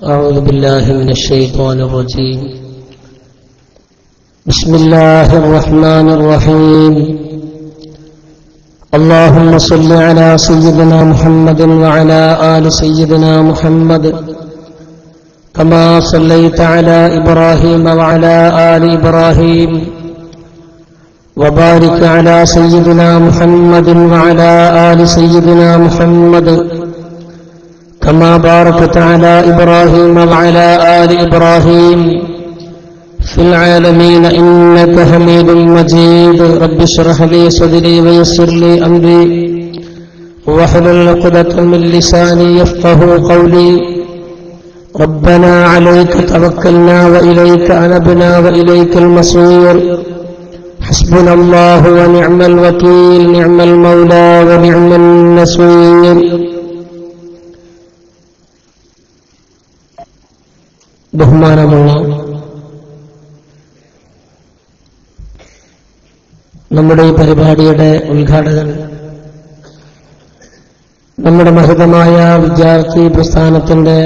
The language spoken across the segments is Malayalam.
أعوذ بالله من الشيطان الرجيم. بسم الله الرحمن الرحيم. اللهم صل على سيدنا محمد وعلى آل سيدنا محمد كما صليت على إبراهيم وعلى آل إبراهيم وبارك على سيدنا محمد وعلى آل سيدنا محمد كما باركت على إبراهيم وعلى آل إبراهيم في العالمين إنك حميد مجيد. رب اشرح لي صدري ويسر لي أمري واحلل عقدة من لساني يفقه قولي. ربنا عليك توكلنا وإليك أنبنا وإليك المصير. حسبنا الله ونعم الوكيل، نعم المولى ونعم النصير. ബഹുമാനമുള്ള നമ്മുടെ ഈ പരിപാടിയുടെ ഉദ്ഘാടകൻ, നമ്മുടെ മഹതമായ വിദ്യാർത്ഥി പ്രസ്ഥാനത്തിന്റെ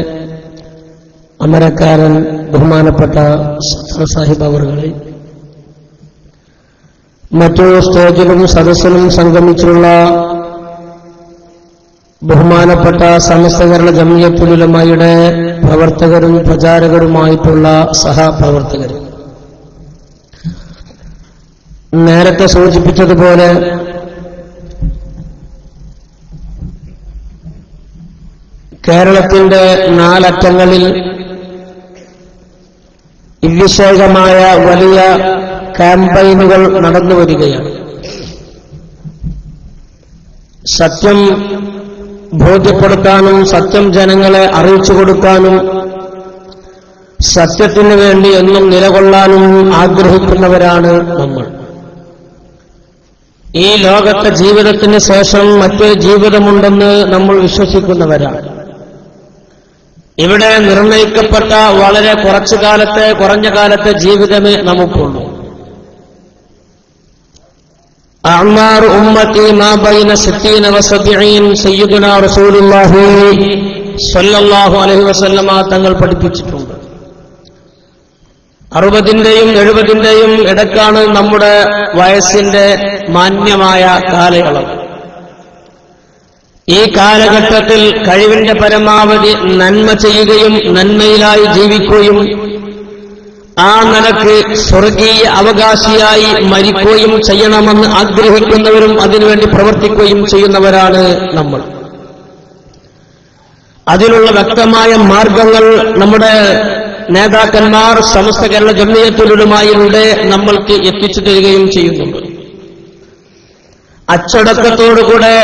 അമരക്കാരൻ ബഹുമാനപ്പെട്ട സത്താർ സാഹിബ് അവറുകളെ, മറ്റു സ്റ്റേജിലും സദസ്സിലും സംഗമിച്ചുള്ള ബഹുമാനപ്പെട്ട സമസ്ത കേരള ജംഇയ്യത്തുൽ ഉലമായുടെ പ്രവർത്തകരും പ്രചാരകരുമായിട്ടുള്ള സഹപ്രവർത്തകർ, നേരത്തെ സൂചിപ്പിച്ചതുപോലെ കേരളത്തിന്റെ നാലറ്റങ്ങളിൽ വിശേഷമായ വലിയ ക്യാമ്പയിനുകൾ നടന്നു വരികയാണ്. സത്യം ബോധ്യപ്പെടുത്താനും സത്യം ജനങ്ങളെ അറിയിച്ചു കൊടുക്കാനും സത്യത്തിനു വേണ്ടി എന്നും നിലകൊള്ളാനും ആഗ്രഹിക്കുന്നവരാണ് നമ്മൾ. ഈ ലോകത്തെ ജീവിതത്തിന് ശേഷം മറ്റൊരു ജീവിതമുണ്ടെന്ന് നമ്മൾ വിശ്വസിക്കുന്നവരാണ്. ഇവിടെ നിർണയിക്കപ്പെട്ട വളരെ കുറഞ്ഞ കാലത്തെ ജീവിതമേ നമുക്കുള്ളൂ. അഅ്മാറു ഉമ്മത്തി മാ ബൈന 60 വ 70 സയ്യിദുനാ റസൂലുള്ളാഹി സ്വല്ലല്ലാഹു അലൈഹി വസല്ലമ തങ്ങൾ പഠിപ്പിച്ചിട്ടുണ്ട്. 60ന്റെയും 70ന്റെയും ഇടയ്ക്കാണ് നമ്മുടെ വയസ്സിന്റെ മാന്യമായ കാലയളവ്. ഈ കാലഘട്ടത്തിൽ കഴിവിന്റെ പരമാവധി നന്മ ചെയ്യുകയും നന്മയിലായി ജീവിക്കുകയും ആ നിലക്ക് സ്വർഗീയ അവകാശിയായി മരിക്കുകയും ചെയ്യണമെന്ന് ആഗ്രഹിക്കുന്നവരും അതിനുവേണ്ടി പ്രവർത്തിക്കുകയും ചെയ്യുന്നവരാണ് നമ്മൾ. അതിനുള്ള വ്യക്തമായ മാർഗങ്ങൾ നമ്മുടെ നേതാക്കന്മാർ സമസ്ത കേരള ജംഇയ്യത്തുൽ ഉലമായിലൂടെ നമ്മൾക്ക് എത്തിച്ചു തരികയും ചെയ്യുന്നുണ്ട്. അച്ചടക്കത്തോടുകൂടെ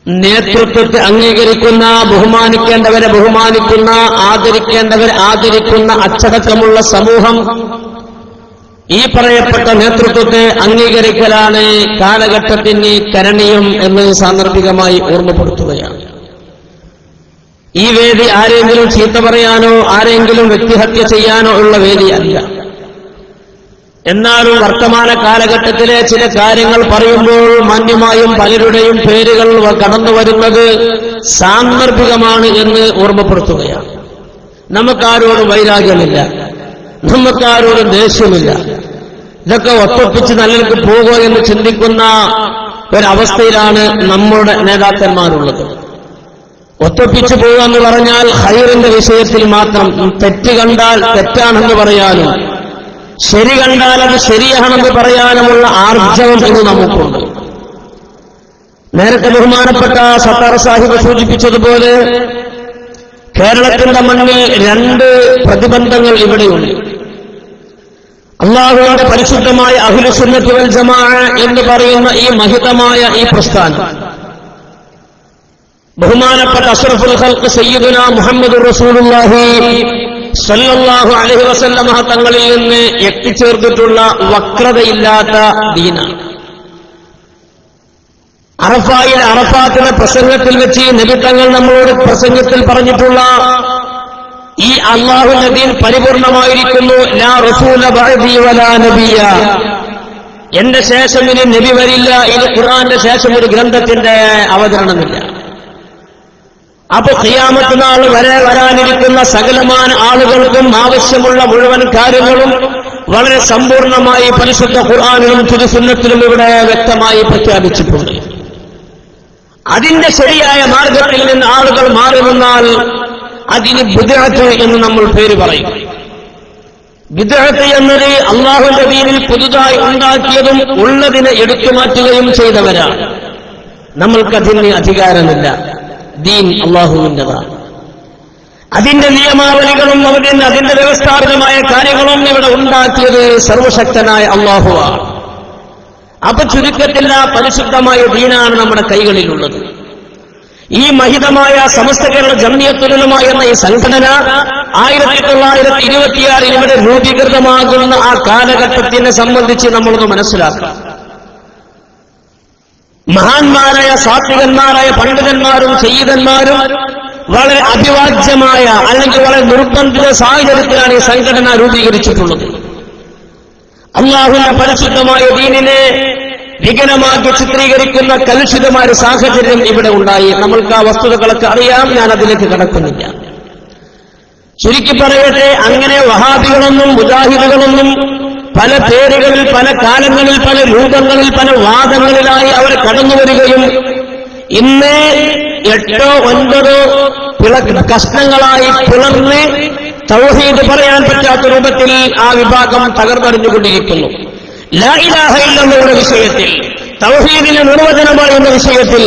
നേതൃത്വത്തെ അംഗീകരിക്കുന്ന, ബഹുമാനിക്കേണ്ടവരെ ബഹുമാനിക്കുന്ന, ആദരിക്കേണ്ടവരെ ആദരിക്കുന്ന അച്ചടക്കമുള്ള സമൂഹം, ഈ പറയപ്പെട്ട നേതൃത്വത്തെ അംഗീകരിക്കലാണ് കാലഘട്ടത്തിന് കരണീയം എന്ന് സാന്ദർഭികമായി ഓർമ്മപ്പെടുത്തുകയാണ്. ഈ വേദി ആരെങ്കിലും ചീത്ത പറയാനോ ആരെങ്കിലും വ്യക്തിഹത്യ ചെയ്യാനോ ഉള്ള വേദിയല്ല. എന്നാലും വർത്തമാന കാലഘട്ടത്തിലെ ചില കാര്യങ്ങൾ പറയുമ്പോൾ മാന്യമായും പലരുടെയും പേരുകൾ കടന്നു വരുന്നത് സാന്ദർഭികമാണ് എന്ന് ഓർമ്മപ്പെടുത്തുകയാണ്. നമുക്കാരോടും വൈരാഗ്യമില്ല, നമുക്കാരോടും ദേഷ്യമില്ല. ഇതൊക്കെ ഒത്തൊപ്പിച്ച് നല്ലവർക്ക് പോകുക എന്ന് ചിന്തിക്കുന്ന ഒരവസ്ഥയിലാണ് നമ്മുടെ നേതാക്കന്മാരുള്ളത്. ഒത്തൊപ്പിച്ചു പോകുക എന്ന് പറഞ്ഞാൽ ഖൈറിന്റെ വിഷയത്തിൽ മാത്രം, തെറ്റ് കണ്ടാൽ തെറ്റാണെന്ന് പറയാനും ശരി കണ്ടാൽ അത് ശരിയാണെന്ന് പറയാനുമുള്ള ആർജവം എന്ന് നമുക്കുണ്ട്. നേരത്തെ ബഹുമാനപ്പെട്ട സത്താർ സാഹിബ് സൂചിപ്പിച്ചതുപോലെ കേരളത്തിന്റെ മണ്ണിൽ 2 പ്രതിബന്ധങ്ങൾ ഇവിടെയുണ്ട്. അല്ലാഹുവിന്റെ പരിശുദ്ധമായ അഹ്ലുസുന്നത്ത് വൽ ജമാഅ എന്ന് പറയുന്ന ഈ മഹിതമായ ഈ പ്രസ്ഥാനം, ബഹുമാനപ്പെട്ട അഷ്റഫുൽ ഖൽഖ് സയ്യിദുനാ മുഹമ്മദുർ റസൂലുള്ളാഹി സല്ലല്ലാഹു അലൈഹി വസല്ലമ തങ്ങളിൽ നിന്ന് എത്തിച്ചേർന്നിട്ടുള്ള വക്രതയില്ലാത്ത ദീനാണ്. അറഫാത്തിലെ പ്രസംഗത്തിൽ വെച്ച് നബി തങ്ങൾ നമ്മളോട് പ്രസംഗത്തിൽ പറഞ്ഞിട്ടുള്ള ഈ അല്ലാഹുവിന്റെ ദീൻ പരിപൂർണമായിരിക്കുന്നു. ലാ റസൂല ബഅദി വലാ നബിയ, എന്റെ ശേഷം ഇനി നബി വരില്ല. ഇത് ഖുർആന്റെ ശേഷം ഒരു ഗ്രന്ഥത്തിന്റെ അവതരണമില്ല. അപ്പൊ ഖിയാമത്ത് നാൾ വരെ വരാനിരിക്കുന്ന സകലമാന ആളുകൾക്കും ആവശ്യമുള്ള മുഴുവൻ കാര്യങ്ങളും വളരെ സമ്പൂർണമായി പരിശുദ്ധ ഖുർആനിലും തിരുസുന്നത്തിലും ഇവിടെ വ്യക്തമായി പ്രഖ്യാപിച്ചിട്ടുണ്ട്. അതിന്റെ ശരിയായ മാർഗത്തിൽ നിന്ന് ആളുകൾ മാറി നിന്നാൽ അതിന് ബിദ്അത്ത് എന്ന് നമ്മൾ പേര് പറയും. ബിദ്അത്ത് എന്നത് അല്ലാഹുവിന്റെ ദീനിൽ പുതുതായി ഉണ്ടാക്കിയതും ഉള്ളതിനെ എടുത്തുമാറ്റുകയും ചെയ്തവരാണ്. നമ്മൾക്കതിന് അധികാരമില്ല. ദീൻ അല്ലാഹുവിൻ്റെതാണ്. അതിന്റെ നിയമാവലികളും അതിന്റെ വ്യവസ്ഥാപിതമായ കാര്യങ്ങളും ഇവിടെ ഉണ്ടാക്കിയത് സർവശക്തനായ അല്ലാഹുവാണ്. അപ്പൊ ചുരുക്കത്തിൽ ആ പരിശുദ്ധമായ ദീനാണ് നമ്മുടെ കൈകളിലുള്ളത്. ഈ മഹിതമായ സമസ്ത കേരള ജംഇയ്യത്തുൽ ഉലമ എന്ന ഈ സംഘടന 1926 ഇവിടെ രൂപീകൃതമാകുന്ന ആ കാലഘട്ടത്തിനെ സംബന്ധിച്ച് നമ്മളൊന്ന് മനസ്സിലാക്കാം. മഹാന്മാരായ സാത്വികന്മാരായ പണ്ഡിതന്മാരും സയ്യിദന്മാരും വളരെ അഭിവാജ്യമായ അല്ലെങ്കിൽ വളരെ നിർബന്ധിത സാഹചര്യത്തിലാണ് ഈ സംഘടന രൂപീകരിച്ചിട്ടുള്ളത്. അല്ലാഹുവിന്റെ പരിശുദ്ധമായ ദീനിനെ വികലമാക്കി ചിത്രീകരിക്കുന്ന കലുഷിതമായ ഒരു സാഹചര്യം ഇവിടെ ഉണ്ടായി. നമ്മൾക്ക് ആ വസ്തുതകളൊക്കെ അറിയാം, ഞാൻ അതിലേക്ക് കടക്കുന്നില്ല. ചുരുക്കി പറയട്ടെ, അങ്ങനെ വഹാബികളൊന്നും മുജാഹിദുകളൊന്നും പല പേരുകളിൽ പല കാലങ്ങളിൽ പല രൂപങ്ങളിൽ പല വാദങ്ങളിലായി അവർ കടന്നുവരികയും ഇന്ന് 8 9 കഷ്ണങ്ങളായി പിളർന്ന് തൗഹീദ് പറയാൻ പറ്റാത്ത രൂപത്തിൽ ആ വിഭാഗം തകർന്നടിഞ്ഞുകൊണ്ടിരിക്കുന്നു. ലാ ഇലാഹ ഇല്ലല്ലാഹുവിന്റെ വിഷയത്തിൽ, തൗഹീദിന് നിർവചനം പറയുന്ന വിഷയത്തിൽ,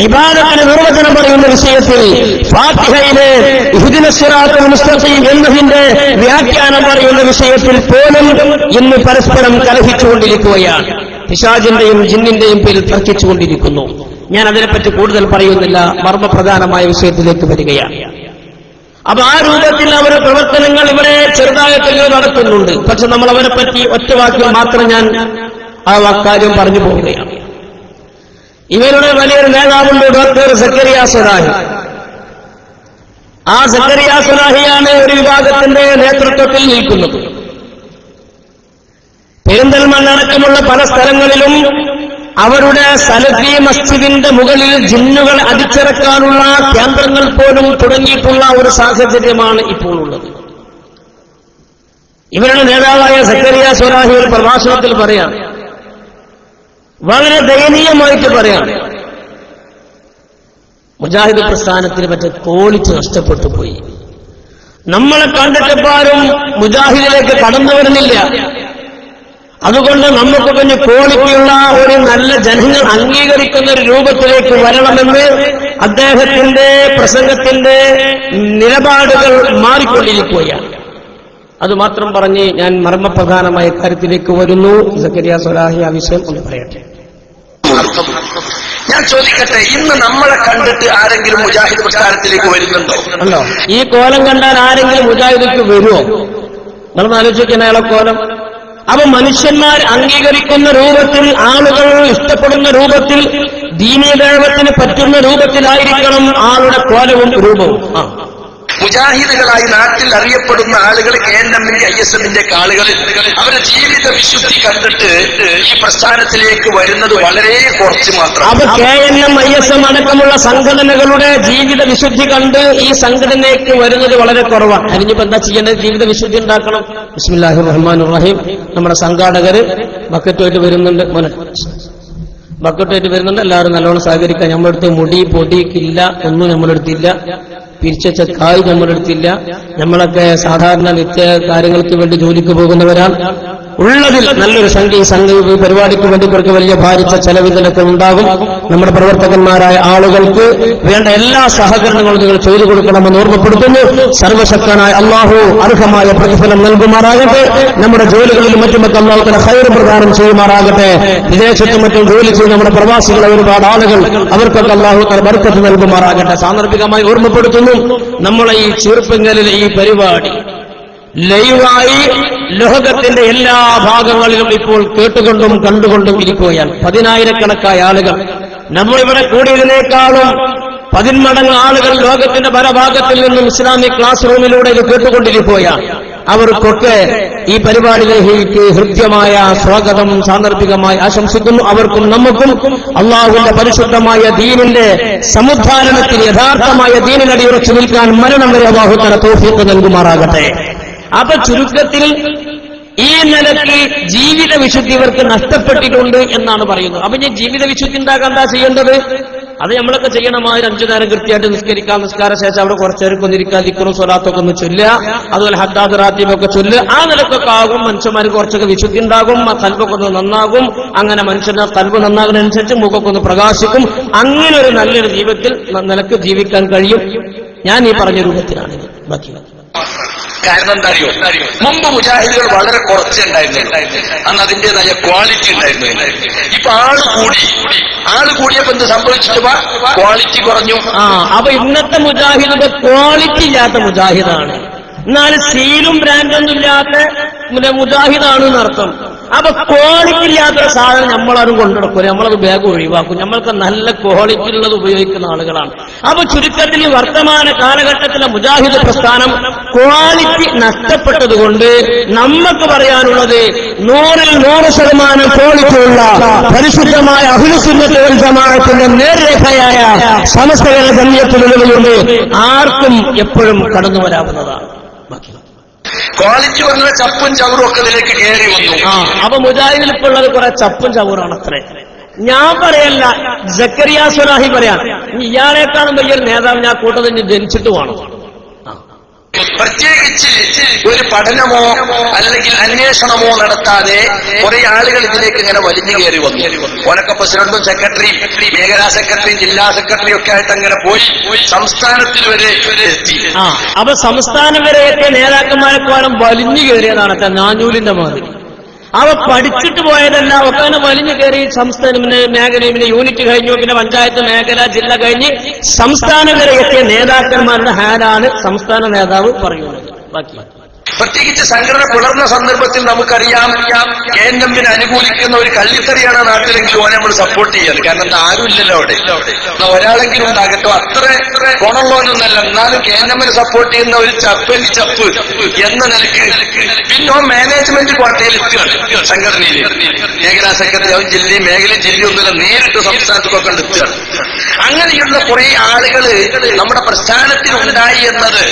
ഇബാദത്തിന് നിർവചനം പറയുന്ന വിഷയത്തിൽ, ഫാത്തിഹയിലെ ഇഹ്ദിനസ് സിറാത്തുൽ മുസ്തഖീം എന്നതിന്റെ വ്യാഖ്യാനം പറയുന്ന വിഷയത്തിൽ പോലും ഇന്ന് പരസ്പരം കലഹിച്ചുകൊണ്ടിരിക്കുകയാണ്. പിശാചിന്റെയും ജിന്നിന്റെയും പേരിൽ തർക്കിച്ചുകൊണ്ടിരിക്കുന്നു. ഞാൻ അതിനെപ്പറ്റി കൂടുതൽ പറയുന്നില്ല, മർമ്മപ്രധാനമായ വിഷയത്തിലേക്ക് വരികയാണ്. അപ്പൊ ആ രൂപത്തിൽ അവരുടെ പ്രവർത്തനങ്ങൾ ഇവരെ ചെറുതായിട്ട് നടത്തുന്നുണ്ട്. പക്ഷെ നമ്മൾ അവരെ പറ്റി ഒറ്റ വാക്കിൽ മാത്രം ഞാൻ ആ വാക്കാര്യം പറഞ്ഞു പോവുകയാണ്. ഇവരുടെ വലിയൊരു നേതാവുണ്ട്, ഡോക്ടർ സക്കരിയ സ്വലാഹി. ആ സക്കരിയ സ്വലാഹിയാണ് ഒരു വിഭാഗത്തിന്റെ നേതൃത്വത്തിൽ നിൽക്കുന്നത്. പെരിന്തൽമണ്ണ അടക്കമുള്ള പല സ്ഥലങ്ങളിലും അവരുടെ സലഫി മസ്ജിദിന്റെ മുകളിൽ ജിന്നുകൾ അടിച്ചിറക്കാനുള്ള കേന്ദ്രങ്ങൾ പോലും തുടങ്ങിയിട്ടുള്ള ഒരു സാഹചര്യമാണ് ഇപ്പോൾ ഉള്ളത്. ഇവരുടെ നേതാവായ സക്കരിയ സ്വലാഹി ഒരു പ്രഭാഷണത്തിൽ പറയാം, വളരെ ദയനീയമായിട്ട് പറയാം, മുജാഹിദ് പ്രസ്ഥാനത്തിന് മറ്റേ ക്വാളിറ്റി നഷ്ടപ്പെട്ടു പോയി. നമ്മളെ കണ്ടിട്ടപ്പാരും മുജാഹിദിലേക്ക് കടന്നു വരുന്നില്ല. അതുകൊണ്ട് നമുക്ക് പിന്നെ ക്വാളിറ്റിയുള്ള ഒരു നല്ല ജനങ്ങൾ അംഗീകരിക്കുന്ന ഒരു രൂപത്തിലേക്ക് വരണമെന്ന് അദ്ദേഹത്തിന്റെ പ്രസംഗത്തിന്റെ നിലപാടുകൾ മാറിക്കൊണ്ടിരിക്കുകയാണ്. അതുമാത്രം പറഞ്ഞ് ഞാൻ മർമ്മപ്രധാനമായ കാര്യത്തിലേക്ക് വരുന്നു. സക്കരിയ സ്വലാഹി ആ വിഷയം ഒന്ന് പറയട്ടെ. ഞാൻ ചോദിക്കട്ടെ, ഇന്ന് നമ്മളെ കണ്ടിട്ട് ആരെങ്കിലും മുജാഹിദ് പ്രസ്ഥാനത്തിലേക്ക് വരുന്നുണ്ടോ? ഉണ്ടോ? ഈ കോലം കണ്ടാൽ ആരെങ്കിലും മുജാഹിദിലേക്ക് വരുമോ? നമ്മളൊന്ന് ആലോചിക്കുന്ന അയാളെ കോലം. അപ്പൊ മനുഷ്യന്മാർ അംഗീകരിക്കുന്ന രൂപത്തിൽ, ആളുകൾ ഇഷ്ടപ്പെടുന്ന രൂപത്തിൽ, ദീനീദൈവത്തിന് പറ്റുന്ന രൂപത്തിലായിരിക്കണം ആളുടെ കോലവും രൂപവും. മുജാഹിദുകളായി നാട്ടിൽ അറിയപ്പെടുന്ന ആളുകൾ KNMന്റെ ISMന്റെ ആളുകൾ അവരുടെ ജീവിത വിശുദ്ധി കണ്ടിട്ട് ഈ പ്രസ്ഥാനത്തിലേക്ക് വരുന്നത് വളരെ കുറച്ച് മാത്രം. അപ്പൊ KNM ISM അടക്കമുള്ള സംഘടനകളുടെ ജീവിത വിശുദ്ധി കണ്ട് ഈ സംഘടനയ്ക്ക് വരുന്നത് വളരെ കുറവാണ്. അതിനിപ്പോ എന്താ ചെയ്യേണ്ടത്? ജീവിത വിശുദ്ധി ഉണ്ടാക്കണം. ബിസ്മില്ലാഹിർ റഹ്മാനിർ റഹീം. നമ്മുടെ സംഘാടകര് ബക്കറ്റുമായിട്ട് വരുന്നുണ്ട്, ബക്കറ്റുമായിട്ട് വരുന്നുണ്ട്. എല്ലാവരും നല്ലോണം സഹകരിക്കാൻ. നമ്മളെടുത്ത് മുടി പൊടി കില്ല ഒന്നും നമ്മളെടുത്തില്ല, പിരിച്ച കായ് നമ്മളെടുത്തില്ല. നമ്മളൊക്കെ സാധാരണ നിത്യ കാര്യങ്ങൾക്ക് വേണ്ടി ജോലിക്ക് പോകുന്നവരാണ്. ഉള്ളതിൽ നല്ലൊരു സംഖ്യ പരിപാടിക്ക് വേണ്ടി കുറച്ച് വലിയ ഭാരിച്ച ചെലവിലൊക്കെ ഉണ്ടാകും. നമ്മുടെ പ്രവർത്തകന്മാരായ ആളുകൾക്ക് വേണ്ട എല്ലാ സഹകരണങ്ങളും നിങ്ങൾ ചെയ്തു കൊടുക്കണമെന്ന് ഓർമ്മപ്പെടുത്തുന്നു. സർവശക്തനായ അല്ലാഹു അർഹമായ പ്രതിഫലം നൽകുമാറാകട്ടെ. നമ്മുടെ ജോലികളിലും മറ്റുമൊക്കെ അല്ലാഹു തആല ഖൈർ പ്രദാനം ചെയ്യുമാറാകട്ടെ. വിദേശത്തും മറ്റും ജോലി ചെയ്യുന്ന നമ്മുടെ പ്രവാസികളെ ഒരുപാട് ആളുകൾ, അവർക്കൊക്കെ അല്ലാഹു തആല ബർക്കത്ത് നൽകുമാറാകട്ടെ. സാന്ദർഭികമായി ഓർമ്മപ്പെടുത്തുന്നു, നമ്മളെ ഈ ചെറുപ്പങ്കലിലെ ഈ പരിപാടി ലൈവായി ലോകത്തിന്റെ എല്ലാ ഭാഗങ്ങളിലും ഇപ്പോൾ കേട്ടുകൊണ്ടും കണ്ടുകൊണ്ടും ഇരിക്കുകയാണ്. 10,000-കണക്കായ ആളുകൾ. നമ്മളിവിടെ കൂടിയതിനേക്കാളും 10 മടങ്ങ് ആളുകൾ ലോകത്തിന്റെ പല ഭാഗത്തിൽ നിന്നും ഇസ്ലാമിക് ക്ലാസ് റൂമിലൂടെ ഇത് കേട്ടുകൊണ്ടിരിക്കുകയാണ്. അവർക്കൊക്കെ ഈ പരിപാടിയിലേക്ക് ഹൃദ്യമായ സ്വാഗതം സാന്ദർഭികമായി ആശംസിക്കുന്നു. അവർക്കും നമുക്കും അള്ളാഹുവിന്റെ പരിശുദ്ധമായ ദീനിന്റെ സമുദ്ധാരണത്തിൽ യഥാർത്ഥമായ ദീനിനടിയുറച്ചു നിൽക്കാൻ മരണം വരെ അള്ളാഹു തആല തൗഫീഖ് നൽകുമാറാകട്ടെ. അപ്പൊ ചുരുക്കത്തിൽ ഈ നിലയ്ക്ക് ജീവിത വിശുദ്ധി ഇവർക്ക് നഷ്ടപ്പെട്ടിട്ടുണ്ട് എന്നാണ് പറയുന്നത്. അപ്പൊ ഞാൻ ജീവിത വിശുദ്ധി ഉണ്ടാക്കാൻ എന്താ ചെയ്യേണ്ടത്? അത് നമ്മളൊക്കെ ചെയ്യണമാതിരി 5 നേരം കൃത്യമായിട്ട് നിസ്കരിക്കാം. നിസ്കാര ശേഷം അവിടെ കുറച്ചേരൊക്കെ ഒന്നിരിക്കുക, ദിക്റും സ്വലാത്തൊക്കെ ഒന്ന് ചൊല്ലുക, അതുപോലെ ഹദ്ദാദ് റാത്തീബൊക്കെ ചൊല്ലുക. ആ നിലക്കൊക്കെ ആകും മനുഷ്യന്മാർക്ക് കുറച്ചൊക്കെ വിശുദ്ധി ഉണ്ടാകും, കൽബൊക്കെ ഒന്ന് നന്നാകും. അങ്ങനെ മനുഷ്യന്റെ കൽബ് നന്നാകുന്നതിനനുസരിച്ച് മുഖമൊക്കെ ഒന്ന് പ്രകാശിക്കും. അങ്ങനെ ഒരു നല്ലൊരു ജീവിതത്തിൽ നിലക്ക് ജീവിക്കാൻ കഴിയും. ഞാൻ ഈ പറഞ്ഞ രൂപത്തിലാണ് ബാക്കി. കാരണം എന്താ അറിയോ, മുമ്പ് മുജാഹിദുകൾ വളരെ കുറച്ചുണ്ടായിരുന്നു. അന്ന് അതിന്റേതായ ക്വാളിറ്റി ഉണ്ടായിരുന്നു. ഇപ്പൊ ആള് കൂടിയപ്പോ എന്ത് സംഭവിച്ചിട്ട് ക്വാളിറ്റി കുറഞ്ഞു. അപ്പൊ ഇന്നത്തെ മുജാഹിദ് ക്വാളിറ്റി ഇല്ലാത്ത മുജാഹിദാണ്. എന്നാൽ സീലും ബ്രാൻഡൊന്നും ഇല്ലാത്ത മുജാഹിദാണ് എന്നർത്ഥം. അപ്പൊ ക്വാളിറ്റി ഇല്ലാത്തൊരു സാധനം നമ്മളാരും കൊണ്ടുനടക്കൂല, നമ്മളത് ബാഗ് ഒഴിവാക്കും. നമ്മൾക്ക് നല്ല ക്വാളിറ്റി ഉള്ളത് ഉപയോഗിക്കുന്ന ആളുകളാണ്. അപ്പൊ ചുരുക്കത്തിൽ ഈ വർത്തമാന കാലഘട്ടത്തിലെ മുജാഹിദ് പ്രസ്ഥാനം ക്വാളിറ്റി നഷ്ടപ്പെട്ടതുകൊണ്ട് നമുക്ക് പറയാനുള്ളത് 100% ക്വാളിറ്റി ഉള്ള പരിശുദ്ധമായ അഹ്ലുസുന്നത്ത് വൽ ജമാഅത്തിന്റെ നേർരേഖയായ സമസ്ത കേരള ജംഇയ്യത്തുൽ ആർക്കും എപ്പോഴും കടന്നു വരാവുന്നതാണ്. ക്വാളിറ്റി വന്ന ചപ്പും ചവറും ഒക്കെ ഇതിലേക്ക് കയറി വന്നു. അപ്പൊ മുജാഹിദിൽ ഇപ്പോൾ ഉള്ളത് കുറെ ചപ്പും ചവറാണ് അത്രേ. ഞാൻ പറയല്ല, സക്കരിയ സ്വലാഹി പറയാം, ഇയാളെക്കാളും വലിയൊരു നേതാവ് ഞാൻ കൂട്ടത്തിൽ ജനിച്ചിട്ട് വേണം. പ്രത്യേകിച്ച് ഒരു പഠനമോ അല്ലെങ്കിൽ അന്വേഷണമോ നടത്താതെ കുറെ ആളുകൾ ഇതിലേക്ക് ഇങ്ങനെ വലിഞ്ഞു കയറി വന്നു. ഓനൊക്കെ പ്രസിഡന്റും സെക്രട്ടറിയും മേഖലാ സെക്രട്ടറിയും ജില്ലാ സെക്രട്ടറിയും ഒക്കെ ആയിട്ട് അങ്ങനെ പോയി സംസ്ഥാനത്തിൽ വരെ എത്തി. അപ്പൊ സംസ്ഥാനം വരെയൊക്കെ നേതാക്കന്മാരെക്കാളും വലിഞ്ഞു കയറിയതാണ് നാനൂലിന്റെ മാതിരി. അവ പഠിച്ചിട്ട് പോയതല്ല, ഒക്കെ വലിഞ്ഞു കയറി സംസ്ഥാന മേഖലയും യൂണിറ്റ് കഴിഞ്ഞു, പിന്നെ പഞ്ചായത്ത് മേഖല ജില്ല കഴിഞ്ഞ് സംസ്ഥാനം വരെ എത്തിയ നേതാക്കന്മാരുടെ ഹാലാണ് സംസ്ഥാന നേതാവ് പറയുന്നത്. ബാക്കി പ്രത്യേകിച്ച് സംഘടന പുലർന്ന സന്ദർഭത്തിൽ നമുക്കറിയാം, KNM-നെ അനുകൂലിക്കുന്ന ഒരു കള്ളിത്തറിയാണ് നാട്ടിലെങ്കിലും ഓനെ നമ്മൾ സപ്പോർട്ട് ചെയ്യാറ്. കാരണം എന്താ, ആരും ഇല്ലല്ലോ അവിടെ. ഒരാളെങ്കിലും ഉണ്ടാകട്ടോ, അത്ര ഗുണമുള്ളവനൊന്നല്ല, എന്നാലും KNM-നെ സപ്പോർട്ട് ചെയ്യുന്ന ഒരു ചപ്പ് എന്ന നിലയ്ക്ക് പിന്നെ മാനേജ്മെന്റ് കോട്ടയിൽ എത്തുകയാണ്. സംഘടനയിൽ മേഖലാ സെക്രട്ടറി ആവും, ജില്ലയും മേഖലയും ജില്ലയും ഒന്നുമില്ല, നേരിട്ട് സംസ്ഥാനത്തൊക്കെ എത്തുകയാണ്. അങ്ങനെയുള്ള കുറെ ആളുകൾ നമ്മുടെ പ്രസ്ഥാനത്തിനുണ്ടായി എന്നത്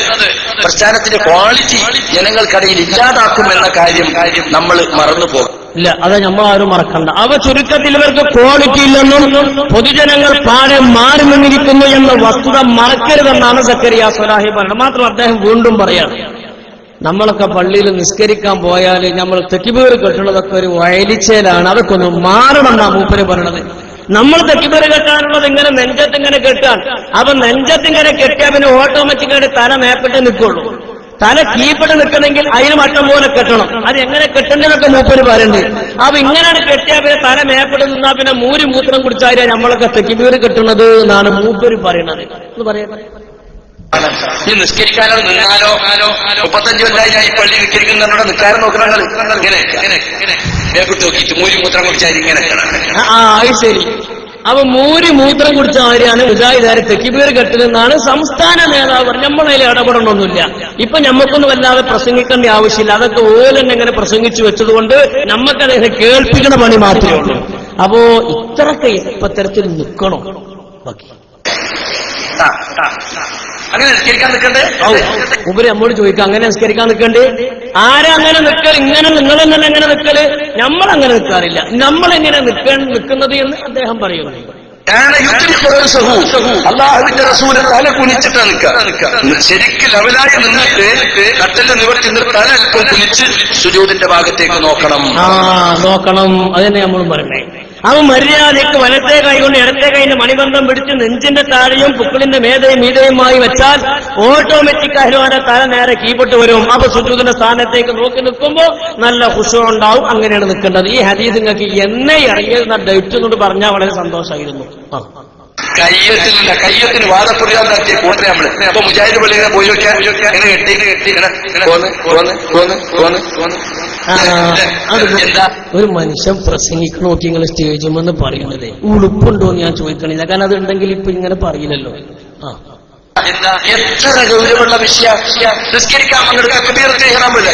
പ്രസ്ഥാനത്തിന്റെ ക്വാളിറ്റി ജനങ്ങൾക്കിടയിൽ ഇല്ലാതാക്കുമെന്ന കാര്യം നമ്മൾ മറന്നുപോകും. ഇല്ല, അത് നമ്മളാരും മറക്കണ്ട. അവ ചുരുക്കത്തിൽ ഇവർക്ക് ക്വാളിറ്റി ഇല്ലെന്നും പൊതുജനങ്ങൾ പാടെ മാറി നിന്നിരിക്കുന്നു എന്ന വസ്തുത മറക്കരുതെന്നാണ് സക്കരിയ സ്വലാഹി പറയുന്നത്. മാത്രം അദ്ദേഹം വീണ്ടും പറയാണ്, നമ്മളൊക്കെ പള്ളിയിൽ നിസ്കരിക്കാൻ പോയാൽ നമ്മൾ തെക്കിബീർ കെട്ടുന്നതൊക്കെ ഒരു വയലിച്ചേലാണ്, അതൊക്കെ ഒന്ന് മാറണമെന്നാണ് മൂപ്പര് പറയണത്. നമ്മൾ തെക്കിബീർ കെട്ടാനുള്ളത് ഇങ്ങനെ നെഞ്ചത്തിങ്ങനെ കെട്ടാൻ. അപ്പൊ നെഞ്ചത്തിങ്ങനെ കെട്ടിയാൽ പിന്നെ ഓട്ടോമാറ്റിക്കായിട്ട് തല മേപ്പിട്ട് നിൽക്കുള്ളൂ. തല കീപ്പിട്ട് നിൽക്കണമെങ്കിൽ അതിന് മട്ടം പോലെ കെട്ടണം. അത് എങ്ങനെ കെട്ടേണ്ടതൊക്കെ മൂപ്പര് പറയുന്നുണ്ട്. അപ്പൊ ഇങ്ങനെയാണ് കെട്ടിയാൽ പിന്നെ തല മേപ്പിട്ട് നിന്നാൽ പിന്നെ മൂരി മൂത്രം കുടിച്ചാൽ നമ്മളൊക്കെ തെക്കിബീർ കെട്ടുന്നത് എന്നാണ് മൂപ്പര് പറയുന്നത്. എന്ന് പറയുന്നത് ഈ നിസ്കരിക്കാനോ നിന്നാലോ 35 കൊല്ലായി ഞാൻ ഈ പള്ളി നിസ്കരിക്കുന്നവരോട് നിൽക്കാരം നോക്കണങ്ങൾ ഇങ്ങനെ മേപ്പിട്ട് നോക്കിയിട്ട് മൂരി മൂത്രം കുടിച്ചാൽ ഇങ്ങനെ. അത് ശരി. അപ്പൊ മൂരി മൂത്രം കുടിച്ച മാതിരിയാണ് മുജാഹിദാര് തെക്കിബീർ കെട്ടുന്നതെന്നാണ് സംസ്ഥാന നേതാവ് പറഞ്ഞു. നമ്മളതിൽ ഇടപെടണമൊന്നുമില്ല. ഇപ്പൊ ഞമ്മക്കൊന്നും വല്ലാതെ പ്രസംഗിക്കേണ്ട ആവശ്യമില്ല. അതൊക്കെ ഓലെന്നെ ഇങ്ങനെ പ്രസംഗിച്ചു വെച്ചതുകൊണ്ട് നമ്മക്കതിനെ കേൾപ്പിക്കുന്ന പണി മാത്രമേ ഉള്ളൂ. അപ്പോ ഇത്രയൊക്കെ ഇപ്പത്തരത്തിൽ നിൽക്കണോ? അങ്ങനെ നിസ്കരിക്കാൻ നിൽക്കണ്ടേ? ഉപരി നമ്മോട് ചോദിക്കാം, അങ്ങനെ നിസ്കരിക്കാൻ നിൽക്കണ്ടേ? ആരാ അങ്ങനെ നിൽക്കൽ? ഇങ്ങനെ നിങ്ങളെങ്ങനെ എങ്ങനെ നിൽക്കല്? നമ്മളങ്ങനെ നിൽക്കാറില്ല. നമ്മളെങ്ങനെ നിൽക്കുന്നത് എന്ന് അദ്ദേഹം പറയുന്നു. അള്ളാഹുവിന്റെ റസൂല് തല കുനിച്ചിട്ടാ നിൽക്കുക. ശരിക്കും ലെവലായി നിന്നിട്ട് കട്ടില് നിവർത്തി തല അല്പം കുനിച്ച് സുജൂദിന്റെ ഭാഗത്തേക്ക് നോക്കണം. അത് തന്നെ നമ്മളും പറയണേ. അവൻ മര്യാദയ്ക്ക് വലത്തെ കൈ കൊണ്ട് ഇടത്തെ കൈന്റെ മണിബന്ധം പിടിച്ച് നെഞ്ചിന്റെ താഴെയും പുക്കളിന്റെ മീതയുമായി വെച്ചാൽ ഓട്ടോമാറ്റിക് ആയിട്ട് തല നേരെ കീപ്പിട്ട് വരും. അപ്പൊ സുജൂദിന്റെ സ്ഥാനത്തേക്ക് നോക്കി നിൽക്കുമ്പോ നല്ല ഖുശൂ ഉണ്ടാവും. അങ്ങനെയാണ് നിൽക്കേണ്ടത്. ഈ ഹദീസ് നിങ്ങൾക്ക് എന്നെ ഇറങ്ങിയെന്ന ഡേറ്റ് കൊണ്ട് പറഞ്ഞാൽ വളരെ സന്തോഷമായിരുന്നു. കയ്യത്തിലില്ല, കയ്യത്തിന് വാദപ്രതികാരം നടത്തിയ കൂട്ടരെ നമ്മള് അപ്പൊ മുജാഹിദ് പള്ളികളെ പോയി വെക്കാൻ ഇങ്ങനെ കെട്ടി എന്താ ഒരു മനുഷ്യൻ പ്രസംഗിക്കണ നോക്കി നിങ്ങൾ സ്റ്റേജുമെന്ന് പറയുന്നത് ഉളുപ്പുണ്ടോ എന്ന് ഞാൻ ചോദിക്കണില്ല. കാരണം അതുണ്ടെങ്കിൽ ഇപ്പൊ ഇങ്ങനെ പറയില്ലല്ലോ. എത്ര ഗൗരവമുള്ള വിഷയം. നിസ്കരിക്കാൻ പങ്കെടുക്കാൻ കബീറത്ത് ഇഹ്റാമില്ല.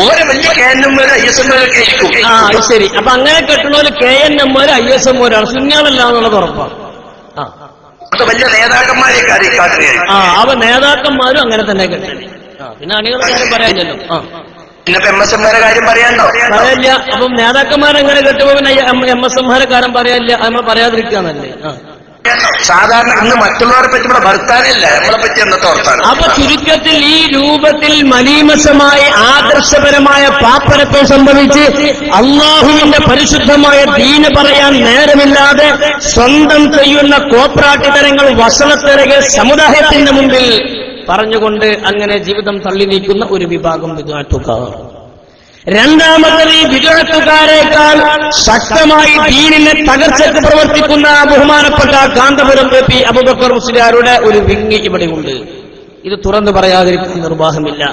ഓരോ വലിയ KNM-മാര് ISM-മാരൊക്കെ ആയിരിക്കും. ശരി. അപ്പൊ അങ്ങനെ കെട്ടുന്നവര് KNM-മാര് ISM-മാരാണ്, സുന്നികളല്ല എന്നുള്ളത് ഉറപ്പാണ്. വലിയ നേതാക്കന്മാരെ അപ്പൊ നേതാക്കന്മാരും അങ്ങനെ തന്നെ കെട്ടണേ. പിന്നെ അണികളെ കാര്യം പറയാനില്ലല്ലോ. പിന്നെ MSM-മാരെ കാര്യം പറയാനോ പറയില്ല. അപ്പം നേതാക്കന്മാരെങ്ങനെ കെട്ടുമ്പോ പിന്നെ MSM-മാരെ കാര്യം പറയാനില്ല, നമ്മൾ പറയാതിരിക്കാന്നല്ലേ. സാധാരണ ഇന്ന് മറ്റുള്ളവരെ പറ്റി ഇവിടെ ഭർത്താനല്ല, നമ്മളെ പറ്റി എന്നത്തെ ഓർത്താണ്. അപ്പൊ ചുരുക്കത്തിൽ ഈ രൂപത്തിൽ മലീമസമായ ആദർശപരമായ പാപ്പരത്വം സംഭവിച്ച് അള്ളാഹുവിന്റെ പരിശുദ്ധമായ ദീന് പറയാൻ നേരമില്ലാതെ സ്വന്തം ചെയ്യുന്ന കോപ്രാട്ടിത്തരങ്ങൾ വസളത്തരകൾ സമുദായത്തിന്റെ മുമ്പിൽ പറഞ്ഞുകൊണ്ട് അങ്ങനെ ജീവിതം തള്ളി നീക്കുന്ന ഒരു വിഭാഗം വിദ്യാർത്ഥിക്കാർ. രണ്ടാമത്തെ ഈ വിദ്യാർത്ഥിക്കാരേക്കാൾ ശക്തമായി ദീനിനെ തകർച്ചയ്ക്ക് പ്രവർത്തിക്കുന്ന ബഹുമാനപ്പെട്ട കാന്തപുരം PP അബൂബക്കർ മുസ്ലിയാരുടെ ഒരു വിങ്ങി ഇവിടെയുണ്ട്. ഇത് തുറന്നു പറയാതിരിക്കാൻ നിർവാഹമില്ല.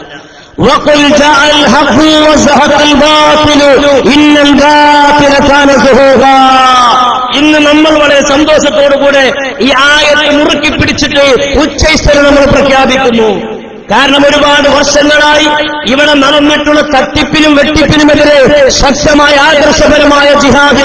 ഇന്ന് നമ്മൾ വളരെ സന്തോഷത്തോടുകൂടെ ഈ ആയത്ത് മുറുക്കി പിടിച്ചിട്ട് ഉച്ചസ്ഥലം നമ്മൾ പ്രഖ്യാപിക്കുന്നു. കാരണം ഒരുപാട് വർഷങ്ങളായി ഇവിടെ നടന്നിട്ടുള്ള തട്ടിപ്പിനും വെട്ടിപ്പിനുമെതിരെ ശക്തമായ ആദർശപരമായ ജിഹാദ്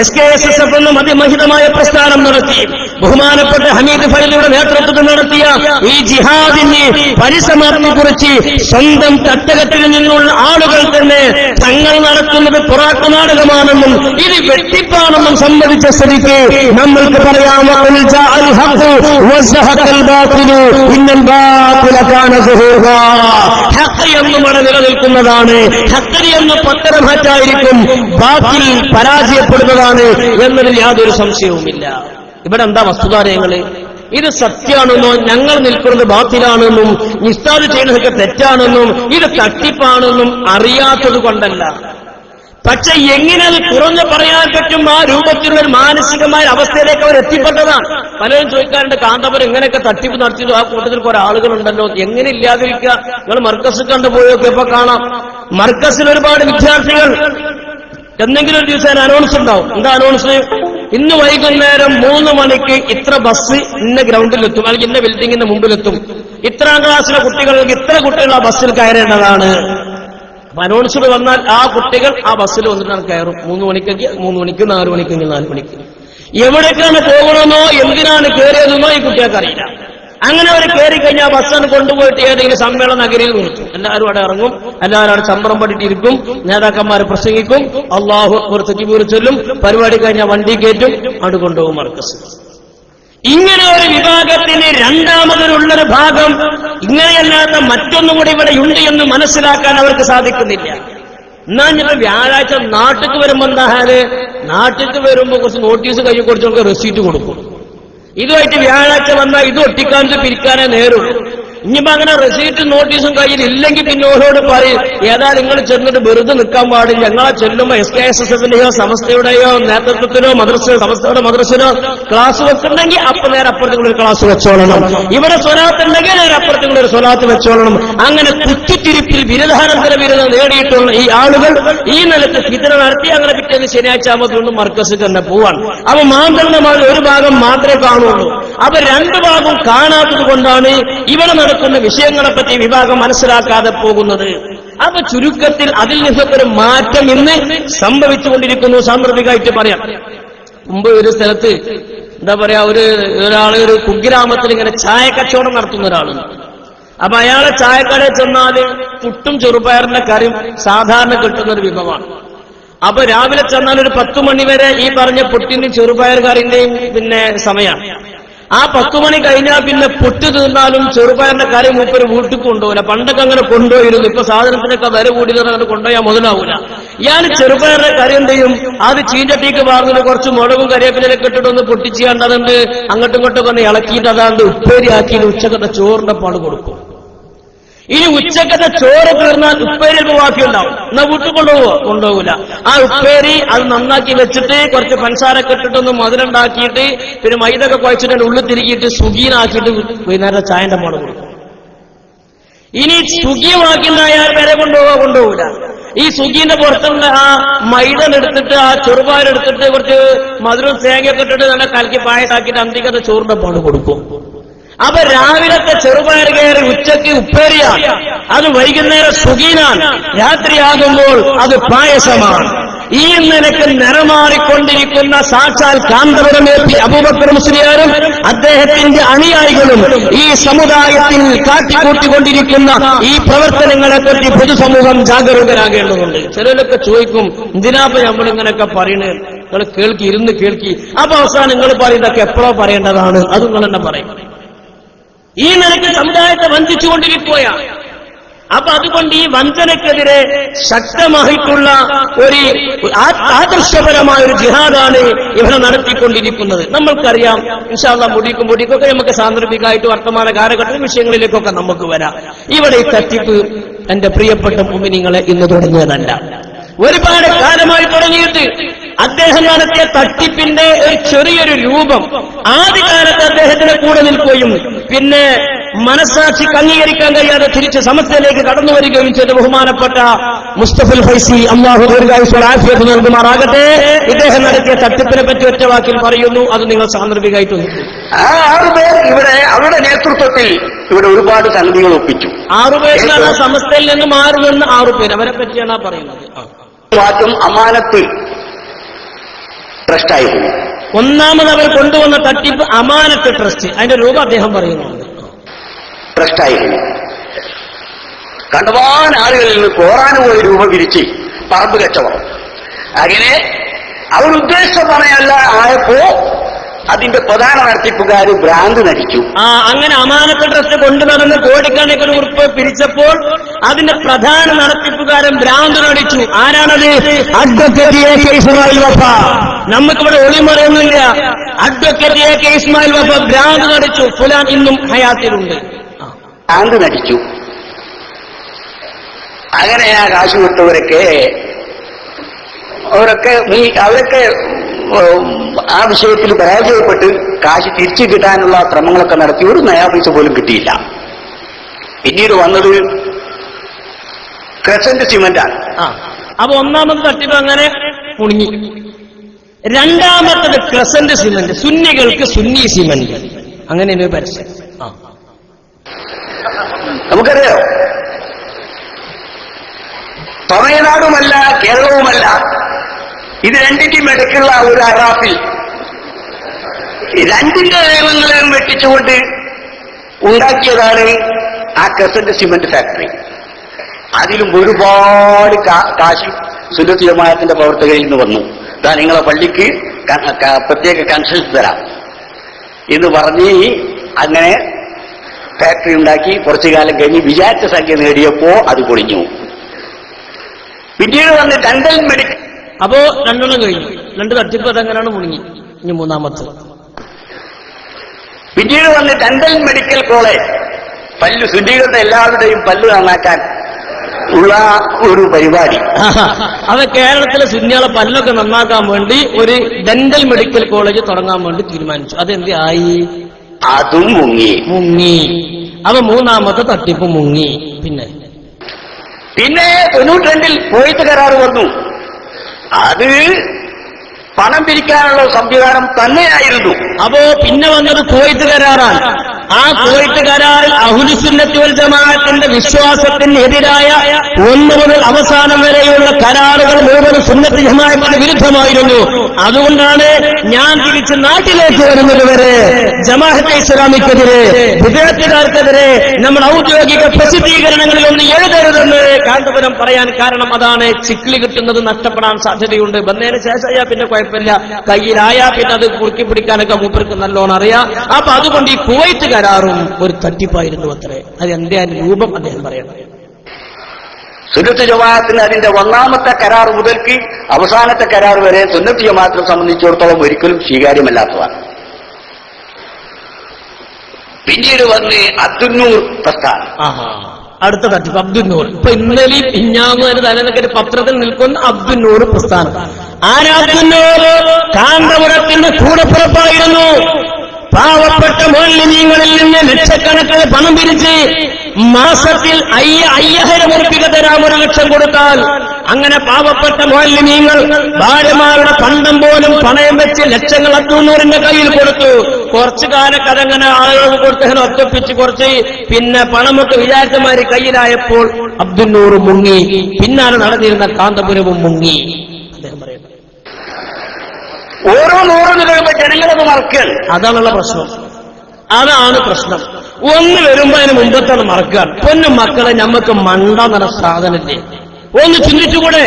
SKSSF എന്ന അതിമഹിതമായ പ്രസ്ഥാനം നടത്തി ബഹുമാനപ്പെട്ട ഹമീദ് ഫൈലിയുടെ നേതൃത്വത്തിൽ നടത്തിയ ഈ ജിഹാദിന് പരിസമാപ്തി കുറിച്ച് സ്വന്തം തട്ടകത്തിൽ നിന്നുള്ള ആളുകൾ തന്നെ തങ്ങൾ നടത്തുന്നത് പുറാക്ക് നാടകമാണെന്നും ഇത് വെട്ടിപ്പാണെന്നും സമ്മതിച്ച സ്ഥിതിക്ക് നമ്മൾക്ക് പറയാം ഹഖ് എന്നും അവിടെ നിലനിൽക്കുന്നതാണ്. ഹഖ് എന്ന പത്തരമാറ്റായിരിക്കും, ബാത്തിൽ പരാജയപ്പെടുന്നതാണ് എന്നതിൽ യാതൊരു സംശയവുമില്ല. ഇവിടെ എന്താ വസ്തുതാരയങ്ങള്? ഇത് സത്യമാണെന്നോ ഞങ്ങൾ നിൽക്കുന്നത് ബാത്തിലാണെന്നും നിസ്താദ് ചെയ്യുന്നതൊക്കെ തെറ്റാണെന്നും ഇത് തട്ടിപ്പാണെന്നും അറിയാത്തത് കൊണ്ടല്ല. പക്ഷെ എങ്ങനെ അത് തുറന്നു പറയാൻ പറ്റും? ആ രൂപത്തിലുള്ള ഒരു മാനസികമായ അവസ്ഥയിലേക്ക് അവർ എത്തിപ്പെട്ടതാണ്. പലരും ചോദിക്കാറുണ്ട്, കാന്തപുരം ഇങ്ങനെയൊക്കെ തട്ടിപ്പ് നടത്തിയതോ ആ കൂട്ടത്തിൽ കുറെ ആളുകളുണ്ടല്ലോ, എങ്ങനെ ഇല്ലാതിരിക്കുക? നിങ്ങൾ മർക്കസ് കണ്ടുപോയൊക്കെ ഇപ്പൊ കാണാം. മർക്കസിൽ ഒരുപാട് വിദ്യാർത്ഥികൾ എന്തെങ്കിലും ഒരു ദിവസം അനൗൺസ് ഉണ്ടാവും. എന്താ അനൗൺസ്? ഇന്ന് വൈകുന്നേരം 3 മണിക്ക് ഇത്ര ബസ് ഇന്ന ഗ്രൗണ്ടിലെത്തും, അല്ലെങ്കിൽ ഇന്ന ബിൽഡിങ്ങിന്റെ മുമ്പിലെത്തും. ഇത്രാം ക്ലാസ്സിലെ കുട്ടികൾക്ക് ഇത്ര കുട്ടികൾ ആ ബസ്സിൽ കയറേണ്ടതാണ്. അനൗൺസ്ഡ് വന്നാൽ ആ കുട്ടികൾ ആ ബസ്സിൽ വന്നിട്ടാണ് കയറും. 3 മണിക്കെങ്കിൽ 3 മണിക്ക്, 4 മണിക്കെങ്കിൽ 4 മണിക്ക്. എവിടേക്കാണ് പോകണമെന്നോ എന്തിനാണ് കയറിയതെന്നോ ഈ കുട്ടികൾക്ക് അറിയില്ല. അങ്ങനെ അവർ കയറി കഴിഞ്ഞാൽ ബസ്സാണ് കൊണ്ടുപോയിട്ട് ഏതെങ്കിലും സമ്മേളന നഗരിയിൽ നിർത്തും. എല്ലാവരും അവിടെ ഇറങ്ങും, എല്ലാവരും അവിടെ ചമ്പറം പടിയിട്ടിരിക്കും, നേതാക്കന്മാർ പ്രസംഗിക്കും, അള്ളാഹു അക്ബർ തക്ബീർ ചൊല്ലും, പരിപാടി കഴിഞ്ഞാൽ വണ്ടി കയറ്റും, അവിടെ കൊണ്ടുപോകും മർക്കസ്. ഇങ്ങനെ ഒരു വിഭാഗത്തിന് രണ്ടാമതിലുള്ളൊരു ഭാഗം ഇങ്ങനെയല്ലാത്ത മറ്റൊന്നും കൂടി ഇവിടെ ഉണ്ട് എന്ന് മനസ്സിലാക്കാൻ അവർക്ക് സാധിക്കുന്നില്ല. എന്നാൽ ഞാൻ വ്യാഴാഴ്ച നാട്ടിക്ക് വരുമ്പോ എന്തായാല് നാട്ടിക്ക് വരുമ്പോ കുറച്ച് നോട്ടീസ് കൈ കൊടുത്ത് റെസീറ്റ് കൊടുക്കും. ഇതുമായിട്ട് വ്യാഴാഴ്ച വന്നാൽ ഇത് ഒട്ടിക്കാനും പിരിക്കാനേ നേരുള്ളൂ. ഇനിയിപ്പോ അങ്ങനെ റെസീറ്റ് നോട്ടീസും കയ്യിൽ ഇല്ലെങ്കിൽ പിന്നെ ഓരോട് പറയും, ഏതാ നിങ്ങൾ ചെന്നിട്ട് വെറുതെ നിൽക്കാൻ പാടില്ല, ഞങ്ങളെ ചെല്ലുമ്പോ SKSSF-ന്റെയോ സമസ്തയുടെയോ നേതൃത്വത്തിനോ സമസ്തയുടെ മദ്രസിനോ ക്ലാസ് വെക്കുന്നുണ്ടെങ്കിൽ അപ്പൊ നേരെ അപ്പുറത്തുള്ള ഒരു ക്ലാസ് വെച്ചോളണം, ഇവിടെ സ്വലാത്ത് ഉണ്ടെങ്കിൽ നേരെ അപ്പുറത്തുള്ള ഒരു സ്വലാത്ത് വെച്ചോളണം. അങ്ങനെ കുറ്റിത്തിരിപ്പിൽ ബിരുദാനന്തര ബിരുദം നേടിയിട്ടുള്ള ഈ ആളുകൾ ഈ നിലത്ത് ഫിത്ന നടത്തി അങ്ങനെ പിറ്റേന്ന് ശനിയാഴ്ച ആകുമ്പോൾ മർക്കസിൽ തന്നെ പോവാണ്. അപ്പൊ മാന്തളിന്റെ ഒരു ഭാഗം മാത്രമേ കാണുള്ളൂ. അപ്പൊ 2 ഭാഗം കാണാത്തത് കൊണ്ടാണ് ഇവിടെ നടക്കുന്ന വിഷയങ്ങളെപ്പറ്റി വിഭാഗം മനസ്സിലാക്കാതെ പോകുന്നത്. അപ്പൊ ചുരുക്കത്തിൽ അതിൽ നിന്നൊക്കെ ഒരു മാറ്റം ഇന്ന് സംഭവിച്ചുകൊണ്ടിരിക്കുന്നു. സാന്ദർഭികമായിട്ട് പറയാം, മുമ്പ് ഒരു സ്ഥലത്ത് എന്താ പറയാ, ഒരാള് ഒരു കുഗ്രാമത്തിൽ ഇങ്ങനെ ചായ കച്ചവടം നടത്തുന്ന ഒരാളുണ്ട്. അപ്പൊ അയാളെ ചായക്കടയിൽ ചെന്നാല് പുട്ടും ചെറുപയറിന്റെ കറിയും സാധാരണ കിട്ടുന്ന ഒരു വിഭവമാണ്. അപ്പൊ രാവിലെ ചെന്നാൽ ഒരു 10 മണി വരെ ഈ പറഞ്ഞ പുട്ടിന്റെയും ചെറുപയർ കറിന്റെയും പിന്നെ സമയമാണ്. ആ 10 മണി കഴിഞ്ഞാൽ പിന്നെ പുട്ട് തിന്നാലും ചെറുപയറിന്റെ കറി മൂപ്പര് വീട്ടിൽ കൊണ്ടുപോകില്ല. പണ്ടൊക്കെ അങ്ങനെ കൊണ്ടുപോയിരുന്നു. ഇപ്പൊ സാധനത്തിനൊക്കെ വില കൂടിയത് അങ്ങനെ കൊണ്ടുപോയാൽ മുതലാവൂല. ഇയാൾ ചെറുപയറിന്റെ കറി എന്ത് ചെയ്യും? അത് ചീഞ്ചട്ടിക്ക് പാർന്നിട്ട് കുറച്ച് മുളകും കരിവേപ്പിലൊക്കെ ഇട്ടിട്ടൊന്ന് പൊട്ടിച്ച് കണ്ടതുണ്ട് അങ്ങോട്ടും ഇങ്ങോട്ടൊക്കെ ഒന്ന് ഇളക്കിയിട്ട് അതാണ്ട് ഉപ്പേരി ആക്കിയിട്ട് ഉച്ചക്കത്തെ ചോറിന്റെ പാട് കൊടുക്കും. ഇനി ഉച്ചക്കത്തെ ചോറ് തീർന്നാൽ ഉപ്പേരി ബാക്കിയുണ്ടാവും. എന്നാ വീട്ടിൽ കൊണ്ടുപോകൂല. ആ ഉപ്പേരി അത് നന്നാക്കി വെച്ചിട്ട് കുറച്ച് പഞ്ചസാരൊക്കെ ഇട്ടിട്ടൊന്ന് മധുരണ്ടാക്കിയിട്ട് പിന്നെ മൈദൊക്കെ കുഴച്ചിട്ട് ഉള്ളിൽ തിരികിയിട്ട് സുഗീനാക്കിയിട്ട് വൈകുന്നേരം ചായന്റെ പാട് കൊടുക്കും. ഇനി സുഗീമാക്കിണ്ടായാൽ വരെ കൊണ്ടുപോകൂല. ഈ സുഖീന്റെ പുറത്തുള്ള ആ മൈദൻ എടുത്തിട്ട് ആ ചെറുപാലെടുത്തിട്ട് കുറച്ച് മധുരം തേങ്ങയൊക്കെ ഇട്ടിട്ട് നല്ല കലക്കി പായത്താക്കിയിട്ട് അന്തിക്കത്തെ ചോറിന്റെ പാട് കൊടുക്കും. അപ്പൊ രാവിലത്തെ ചെറുപയർ കയറി ഉച്ചയ്ക്ക് ഉപ്പേരിയാണ്, അത് വൈകുന്നേരം സുഖീനാണ്, രാത്രിയാകുമ്പോൾ അത് പായസമാണ്. ഈ നിലക്ക് നിറമാറിക്കൊണ്ടിരിക്കുന്ന സാക്ഷാൽ കാന്തപുരമേറ്റി അബൂബക്കർ മുസ്ലിയാരും അദ്ദേഹത്തിന്റെ അനുയായികളും ഈ സമുദായത്തിൽ കാട്ടിക്കൂട്ടിക്കൊണ്ടിരിക്കുന്ന ഈ പ്രവർത്തനങ്ങളെപ്പറ്റി പൊതുസമൂഹം ജാഗരൂകരാകേണ്ടതുണ്ട്. ചിലരൊക്കെ ചോദിക്കും, എന്തിനാപ്പ നമ്മളിങ്ങനെയൊക്കെ പറയണേ, നിങ്ങൾ കേൾക്കി, ഇരുന്ന് കേൾക്കി. അപ്പൊ അവസാനം നിങ്ങൾ പറയുന്നതൊക്കെ എപ്പോഴോ പറയേണ്ടതാണ്, അത് നിങ്ങൾ തന്നെ പറയും. ഈ നിലയ്ക്ക് സമുദായത്തെ വഞ്ചിച്ചുകൊണ്ടിരിക്കുകയാണ്. അപ്പൊ അതുകൊണ്ട് ഈ വഞ്ചനക്കെതിരെ ശക്തമായിട്ടുള്ള ഒരു ആദർശപരമായ ഒരു ജിഹാദാണ് ഇവിടെ നടത്തിക്കൊണ്ടിരിക്കുന്നത്. നമ്മൾക്കറിയാം, ഇൻഷാ അല്ലാഹ് മുടിക്കൊക്കെ നമുക്ക് സാന്ദർഭികമായിട്ട് വർത്തമാന കാലഘട്ട വിഷയങ്ങളിലേക്കൊക്കെ നമുക്ക് വരാം. ഇവിടെ ഈ തട്ടിപ്പ് എന്റെ പ്രിയപ്പെട്ട മുഅ്മിനീങ്ങളെ ഇന്ന് തുടങ്ങിയതല്ല, ഒരുപാട് കാലമായി തുടങ്ങിയിട്ട്. അദ്ദേഹം നടത്തിയ തട്ടിപ്പിന്റെ ഒരു ചെറിയൊരു രൂപം ആദ്യകാലത്ത് അദ്ദേഹത്തിന് കൂടെ നിൽക്കുകയും പിന്നെ മനസ്സാക്ഷിക്ക് അംഗീകരിക്കാൻ കഴിയാതെ തിരിച്ച് സമസ്തയിലേക്ക് കടന്നു വരികയും ചെയ്ത ബഹുമാനപ്പെട്ട മുസ്തഫൽ ഫൈസി, അല്ലാഹു ദീർഘായുസ്സുള്ള ആഫിയത്ത് നൽകുമാറാകട്ടെ, ഇദ്ദേഹം നടത്തിയ തട്ടിപ്പിനെ പറ്റി ഒറ്റ വാക്കിൽ പറയുന്നു. അത് നിങ്ങൾ സാന്ദർഭികമായിട്ട് ആ 6 പേർ ഇവിടെ അവരുടെ നേതൃത്വത്തിൽ ഇവിടെ ഒരുപാട് സംഗതികൾ ഒപ്പിച്ചു. 6 പേരിലാണ് സമസ്തയിൽ നിന്ന് മാറുമെന്ന് 6 പേര്, അവരെ പറ്റിയാണ് പറയുന്നത്. മാറ്റം അമാനത്ത് ട്രസ്റ്റായിരുന്നു. ഒന്നാമത് അവർ കൊണ്ടുവന്ന തട്ടിപ്പ് അമാനത്ത് ട്രസ്റ്റ്, അതിന്റെ രൂപം അദ്ദേഹം പറയുന്നുണ്ട്. ട്രസ്റ്റായിരുന്നു. കണ്ടവാൻ ആളുകളിൽ നിന്ന് കോറാനുപോയി രൂപ പിരിച്ച് പറമ്പ് കച്ചവടം. അങ്ങനെ അവരുദ്ദേശിച്ച പണയല്ല ആയപ്പോ അതിന്റെ പ്രധാന നടത്തിപ്പുകാര് ഭ്രാന്ത് നടിച്ചു. അങ്ങനെ അമാനത്ത് ട്രസ്റ്റ് കൊണ്ടുനടന്ന് കോടിക്കണക്കിന് ഉറുപ്പ് പിരിച്ചപ്പോൾ അതിന്റെ പ്രധാന നടത്തിപ്പുകാരൻ ഭ്രാന്ത് നടിച്ചു. ആരാണത്? Advocate A K Ismail Wafa. നമുക്കിവിടെ ഒളിമറയൊന്നുമില്ല. Advocate A K Ismail Wafa ഭ്രാന്ത് നടിച്ചു. ഫുലാൻ ഇന്നും ഹയാത്തിലുണ്ട്. ഭ്രാന്ത് നടിച്ചു. അങ്ങനെ ആ കാശ് വിട്ടവരൊക്കെ അവരൊക്കെ ആ വിഷയത്തിൽ പരാജയപ്പെട്ട് കാശ് തിരിച്ചു കിട്ടാനുള്ള ശ്രമങ്ങളൊക്കെ നടത്തി. ഒരു നയാ പൈസ പോലും കിട്ടിയില്ല. പിന്നീട് വന്നത് ക്രസന്റ് സിമന്റാണ്. അപ്പൊ ഒന്നാമത് തട്ടിപ്പ് അങ്ങനെ മുണങ്ങി. രണ്ടാമത്തത് ക്രസന്റ് സിമന്റ്, സുന്നികൾക്ക് സുന്നി സിമന്റ്, അങ്ങനെ ഒരു പരസ്യം. നമുക്കറിയാം, തമിഴ്നാടുമല്ല കേരളവുമല്ല, ഇത് രണ്ടിന്റെയും ഇടയ്ക്കുള്ള ഒരു അറാഫിൽ രണ്ടിന്റെ നിയമങ്ങളെയും വെട്ടിച്ചുകൊണ്ട് ഉണ്ടാക്കിയതാണ് ആ ക്രസന്റ് സിമന്റ് ഫാക്ടറി. അതിലും ഒരുപാട് കാശ് സുന്നത്ത് ജമാഅത്തിന്റെ പ്രവർത്തകരിൽ നിന്ന് വന്നു. ഇതാ നിങ്ങളെ പള്ളിക്ക് പ്രത്യേക കൺസെഷൻ തരാം എന്ന് പറഞ്ഞ് അങ്ങനെ ഫാക്ടറി ഉണ്ടാക്കി. കുറച്ചു കാലം കഴിഞ്ഞ് വിചാരിച്ച സംഖ്യ നേടിയപ്പോ അത് പൊളിഞ്ഞു. പിന്നീട് വന്ന് ഡെന്റൽ മെഡിക്കൽ. അപ്പോ 2 കഴിഞ്ഞു. 2 തട്ടിപ്പ് അതെങ്ങനെയാണ് മുണങ്ങി. ഇനി മൂന്നാമത്തെ. പിന്നീട് വന്ന് ഡെന്റൽ മെഡിക്കൽ കോളേജ്, പല്ല് സുന്നീകളുടെ എല്ലാവരുടെയും പല്ല് നന്നാക്കാൻ ഉള്ള ഒരു പരിപാടി. അത് കേരളത്തിലെ സുന്നികളെ പല്ലൊക്കെ നന്നാക്കാൻ വേണ്ടി ഒരു ഡെന്റൽ മെഡിക്കൽ കോളേജ് തുടങ്ങാൻ വേണ്ടി തീരുമാനിച്ചു. അതെന്ത് ആയി? അതും മുങ്ങി. അപ്പൊ മൂന്നാമത്തെ തട്ടിപ്പ് മുങ്ങി. പിന്നെ 92 കുവൈത്ത് കരാർ വന്നു. അത് പണം പിരിക്കാനുള്ള സംവിധാനം തന്നെയായിരുന്നു. അപ്പോ പിന്നെ വന്നത് കുവൈത്ത് കരാറാണ്. ആ കുവൈത്ത് കരാറിൽ അഹ്ലുസുന്നത്ത് വൽ ജമാഅത്തിന്റെ വിശ്വാസത്തിന് എതിരായ 1 മുതൽ അവസാനം വരെയുള്ള കരാറുകൾ മുഴുവൻ സുന്നത്ത് ജമാഅത്തിന് വിരുദ്ധമായിരുന്നു. അതുകൊണ്ടാണ് ഞാൻ തിരിച്ച് നാട്ടിലേക്ക് വരുന്നത് വരെ ജമാഅത്തെ ഇസ്ലാമിക്കെതിരെ, വിദേഹത്തുകാർക്കെതിരെ നമ്മൾ ഔദ്യോഗിക പ്രസിദ്ധീകരണങ്ങളിലൊന്നും എഴുതരുതെന്ന് കാന്തപുരം പറയാൻ കാരണം അതാണ്. ചിക്ലി കിട്ടുന്നത് നഷ്ടപ്പെടാൻ സാധ്യതയുണ്ട്. വന്നതിന് ശേഷമായാ പിന്നെ കുഴപ്പമില്ല, കയ്യിലായാ പിന്നെ അത് കുറുക്കി പിടിക്കാനൊക്കെ മൂപ്പർക്ക് നല്ലോണം അറിയാം. അപ്പൊ അതുകൊണ്ട് ഈ കുവൈത്ത് കരാറും ഒരു തട്ടിപ്പായിരുന്നു അത്രേ. അത് എന്റെ രൂപം അദ്ദേഹം പറയണം. സുന്നത്ത് ജമാഅത്തിന് അതിന്റെ 1ാമത്തെ കരാർ മുതൽക്ക് അവസാനത്തെ കരാർ വരെ സുന്നത്ത് ജമാഅത്തിനെ സംബന്ധിച്ചിടത്തോളം ഒരിക്കലും സ്വീകാര്യമല്ലാത്തതാണ്. പിന്നീട് വന്ന് അബ്ദുന്നൂർ പ്രസ്ഥാനം. അടുത്ത തട്ടിപ്പ് അബ്ദുന്നൂർ. ഇപ്പൊ ഇന്നലെയും ഇഞ്ഞാമതിന് തലേന്നൊക്കെ ഒരു പത്രത്തിൽ നിൽക്കുന്ന അബ്ദുന്നൂർ പ്രസ്ഥാനം. ആരാബ്ദുന്നൂർ? കാന്തപുരത്തിന്റെ കൂടപ്പുറപ്പായിരുന്നു. പാവപ്പെട്ട മുഅല്ലിമീങ്ങളിൽ നിന്ന് ലക്ഷക്കണക്കിന് പണം പിരിച്ച് മാസത്തിൽ 5000 ഉറുപ്പിക തരാം. 1 ലക്ഷം കൊടുത്താൽ അങ്ങനെ പാവപ്പെട്ട മുഅല്ലിമീങ്ങൾ ഭാര്യമാരുടെ പണ്ടം പോലും പണയം വെച്ച് ലക്ഷങ്ങൾ അബ്ദുന്നൂറിന്റെ കയ്യിൽ കൊടുത്തു. കുറച്ചു കാലൊക്കെ അതങ്ങനെ ആളുകൾ കൊടുത്തങ്ങനെ ഒറ്റപ്പിച്ച് കുറച്ച് പിന്നെ പണമൊക്കെ വിചാരിച്ചമാര് കയ്യിലായപ്പോൾ അബ്ദുന്നൂർ മുങ്ങി. പിന്നാലെ നടന്നിരുന്ന കാന്തപുരവും മുങ്ങി. അദ്ദേഹം പറയുന്നത് ഓരോ 100 രൂപ ജനങ്ങളത് മറക്കുകയാണ്. അതാണുള്ള പ്രശ്നം. അതാണ് പ്രശ്നം. ഒന്ന് വരുമ്പോ അതിന് മുമ്പത്താണ് മറക്കുകയാണ്. പൊന്നും മക്കളെ, ഞമ്മക്ക് മണ്ട എന്ന സാധനല്ലേ? ഒന്ന് ചിന്തിച്ചുകൂടെ?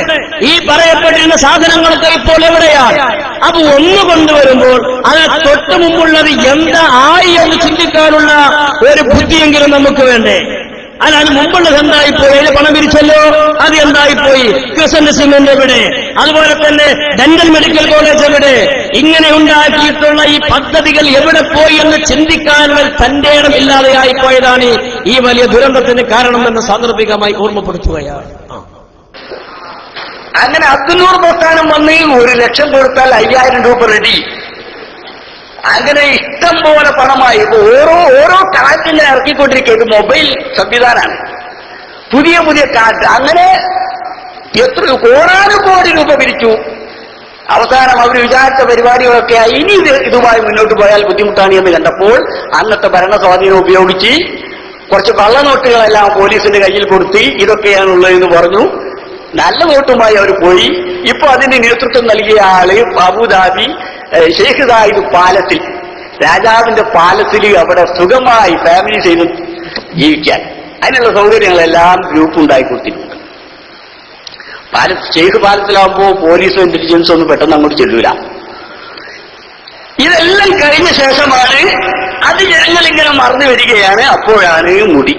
ഈ പറയപ്പെട്ടിരുന്ന സാധനങ്ങളൊക്കെ ഇപ്പോൾ എവിടെയാണ്? അപ്പൊ ഒന്ന് കൊണ്ടുവരുമ്പോൾ അത് തൊട്ട് മുമ്പുള്ളത് എന്താ ആയി എന്ന് ചിന്തിക്കാനുള്ള ഒരു ബുദ്ധിയെങ്കിലും നമുക്ക് വേണ്ടേ? അതിന് മുമ്പുള്ളത് എന്തായിപ്പോയി? അതിന് പണം പിരിച്ചല്ലോ, അത് എന്തായിപ്പോയി? ക്രിസന്റ് സിമെന്റ് എവിടെ? അതുപോലെ തന്നെ ഡെന്റൽ മെഡിക്കൽ കോളേജ് എവിടെ? ഇങ്ങനെ ഉണ്ടാക്കിയിട്ടുള്ള ഈ പദ്ധതികൾ എവിടെ പോയി എന്ന് ചിന്തിക്കാനുള്ള തന്റെ ഇടം ഇല്ലാതെയായി പോയതാണ് ഈ വലിയ ദുരന്തത്തിന് കാരണമെന്ന് സാന്ദർഭികമായി ഓർമ്മപ്പെടുത്തുകയാണ്. അങ്ങനെ അബ്ദുന്നൂർ പ്രസ്ഥാനം വന്ന് 1 ലക്ഷം കൊടുത്താൽ 5000 രൂപ റെഡി. അങ്ങനെ ഇഷ്ടം പോലെ പണമായി. ഇപ്പൊ ഓരോ കാറ്റ് ഇങ്ങനെ ഇറക്കിക്കൊണ്ടിരിക്കുക. ഇത് മൊബൈൽ സംവിധാനമാണ്, പുതിയ പുതിയ കാറ്റ്. അങ്ങനെ എത്ര കോടാനുകോടി രൂപ പിരിച്ചു. അവസാനം അവർ വിചാരിച്ച പരിപാടികളൊക്കെ ഇനി ഇതുമായി മുന്നോട്ട് പോയാൽ ബുദ്ധിമുട്ടാണ് എന്ന് കണ്ടപ്പോൾ അന്നത്തെ ഭരണ സ്വാധീനം ഉപയോഗിച്ച് കുറച്ച് കള്ളനോട്ടുകളെല്ലാം പോലീസിന്റെ കയ്യിൽ കൊടുത്ത് ഇതൊക്കെയാണുള്ളതെന്ന് പറഞ്ഞു. നല്ല നോട്ടുമായി അവർ പോയി. ഇപ്പൊ അതിന് നേതൃത്വം നൽകിയ ആള് അബുദാബി ഷെയ്ഖ് സായിദ് പാലസിൽ, രാജാവിന്റെ പാലസിൽ അവിടെ സുഖമായി ഫാമിലി ചെയ്ത് ജീവിക്കാൻ അതിനുള്ള സൗകര്യങ്ങളെല്ലാം ഗ്രൂപ്പ് ഉണ്ടായി കൊടുത്തിട്ടുണ്ട്. ഷെയ്ഖ് പാലസിലാകുമ്പോ പോലീസോ ഇന്റലിജൻസോ ഒന്നും പെട്ടെന്ന് അങ്ങോട്ട് ചെല്ലൂല. ഇതെല്ലാം കഴിഞ്ഞ ശേഷമാണ് അത് ജനങ്ങളിങ്ങനെ മറന്നു വരികയാണ്. അപ്പോഴാണ് മുടി.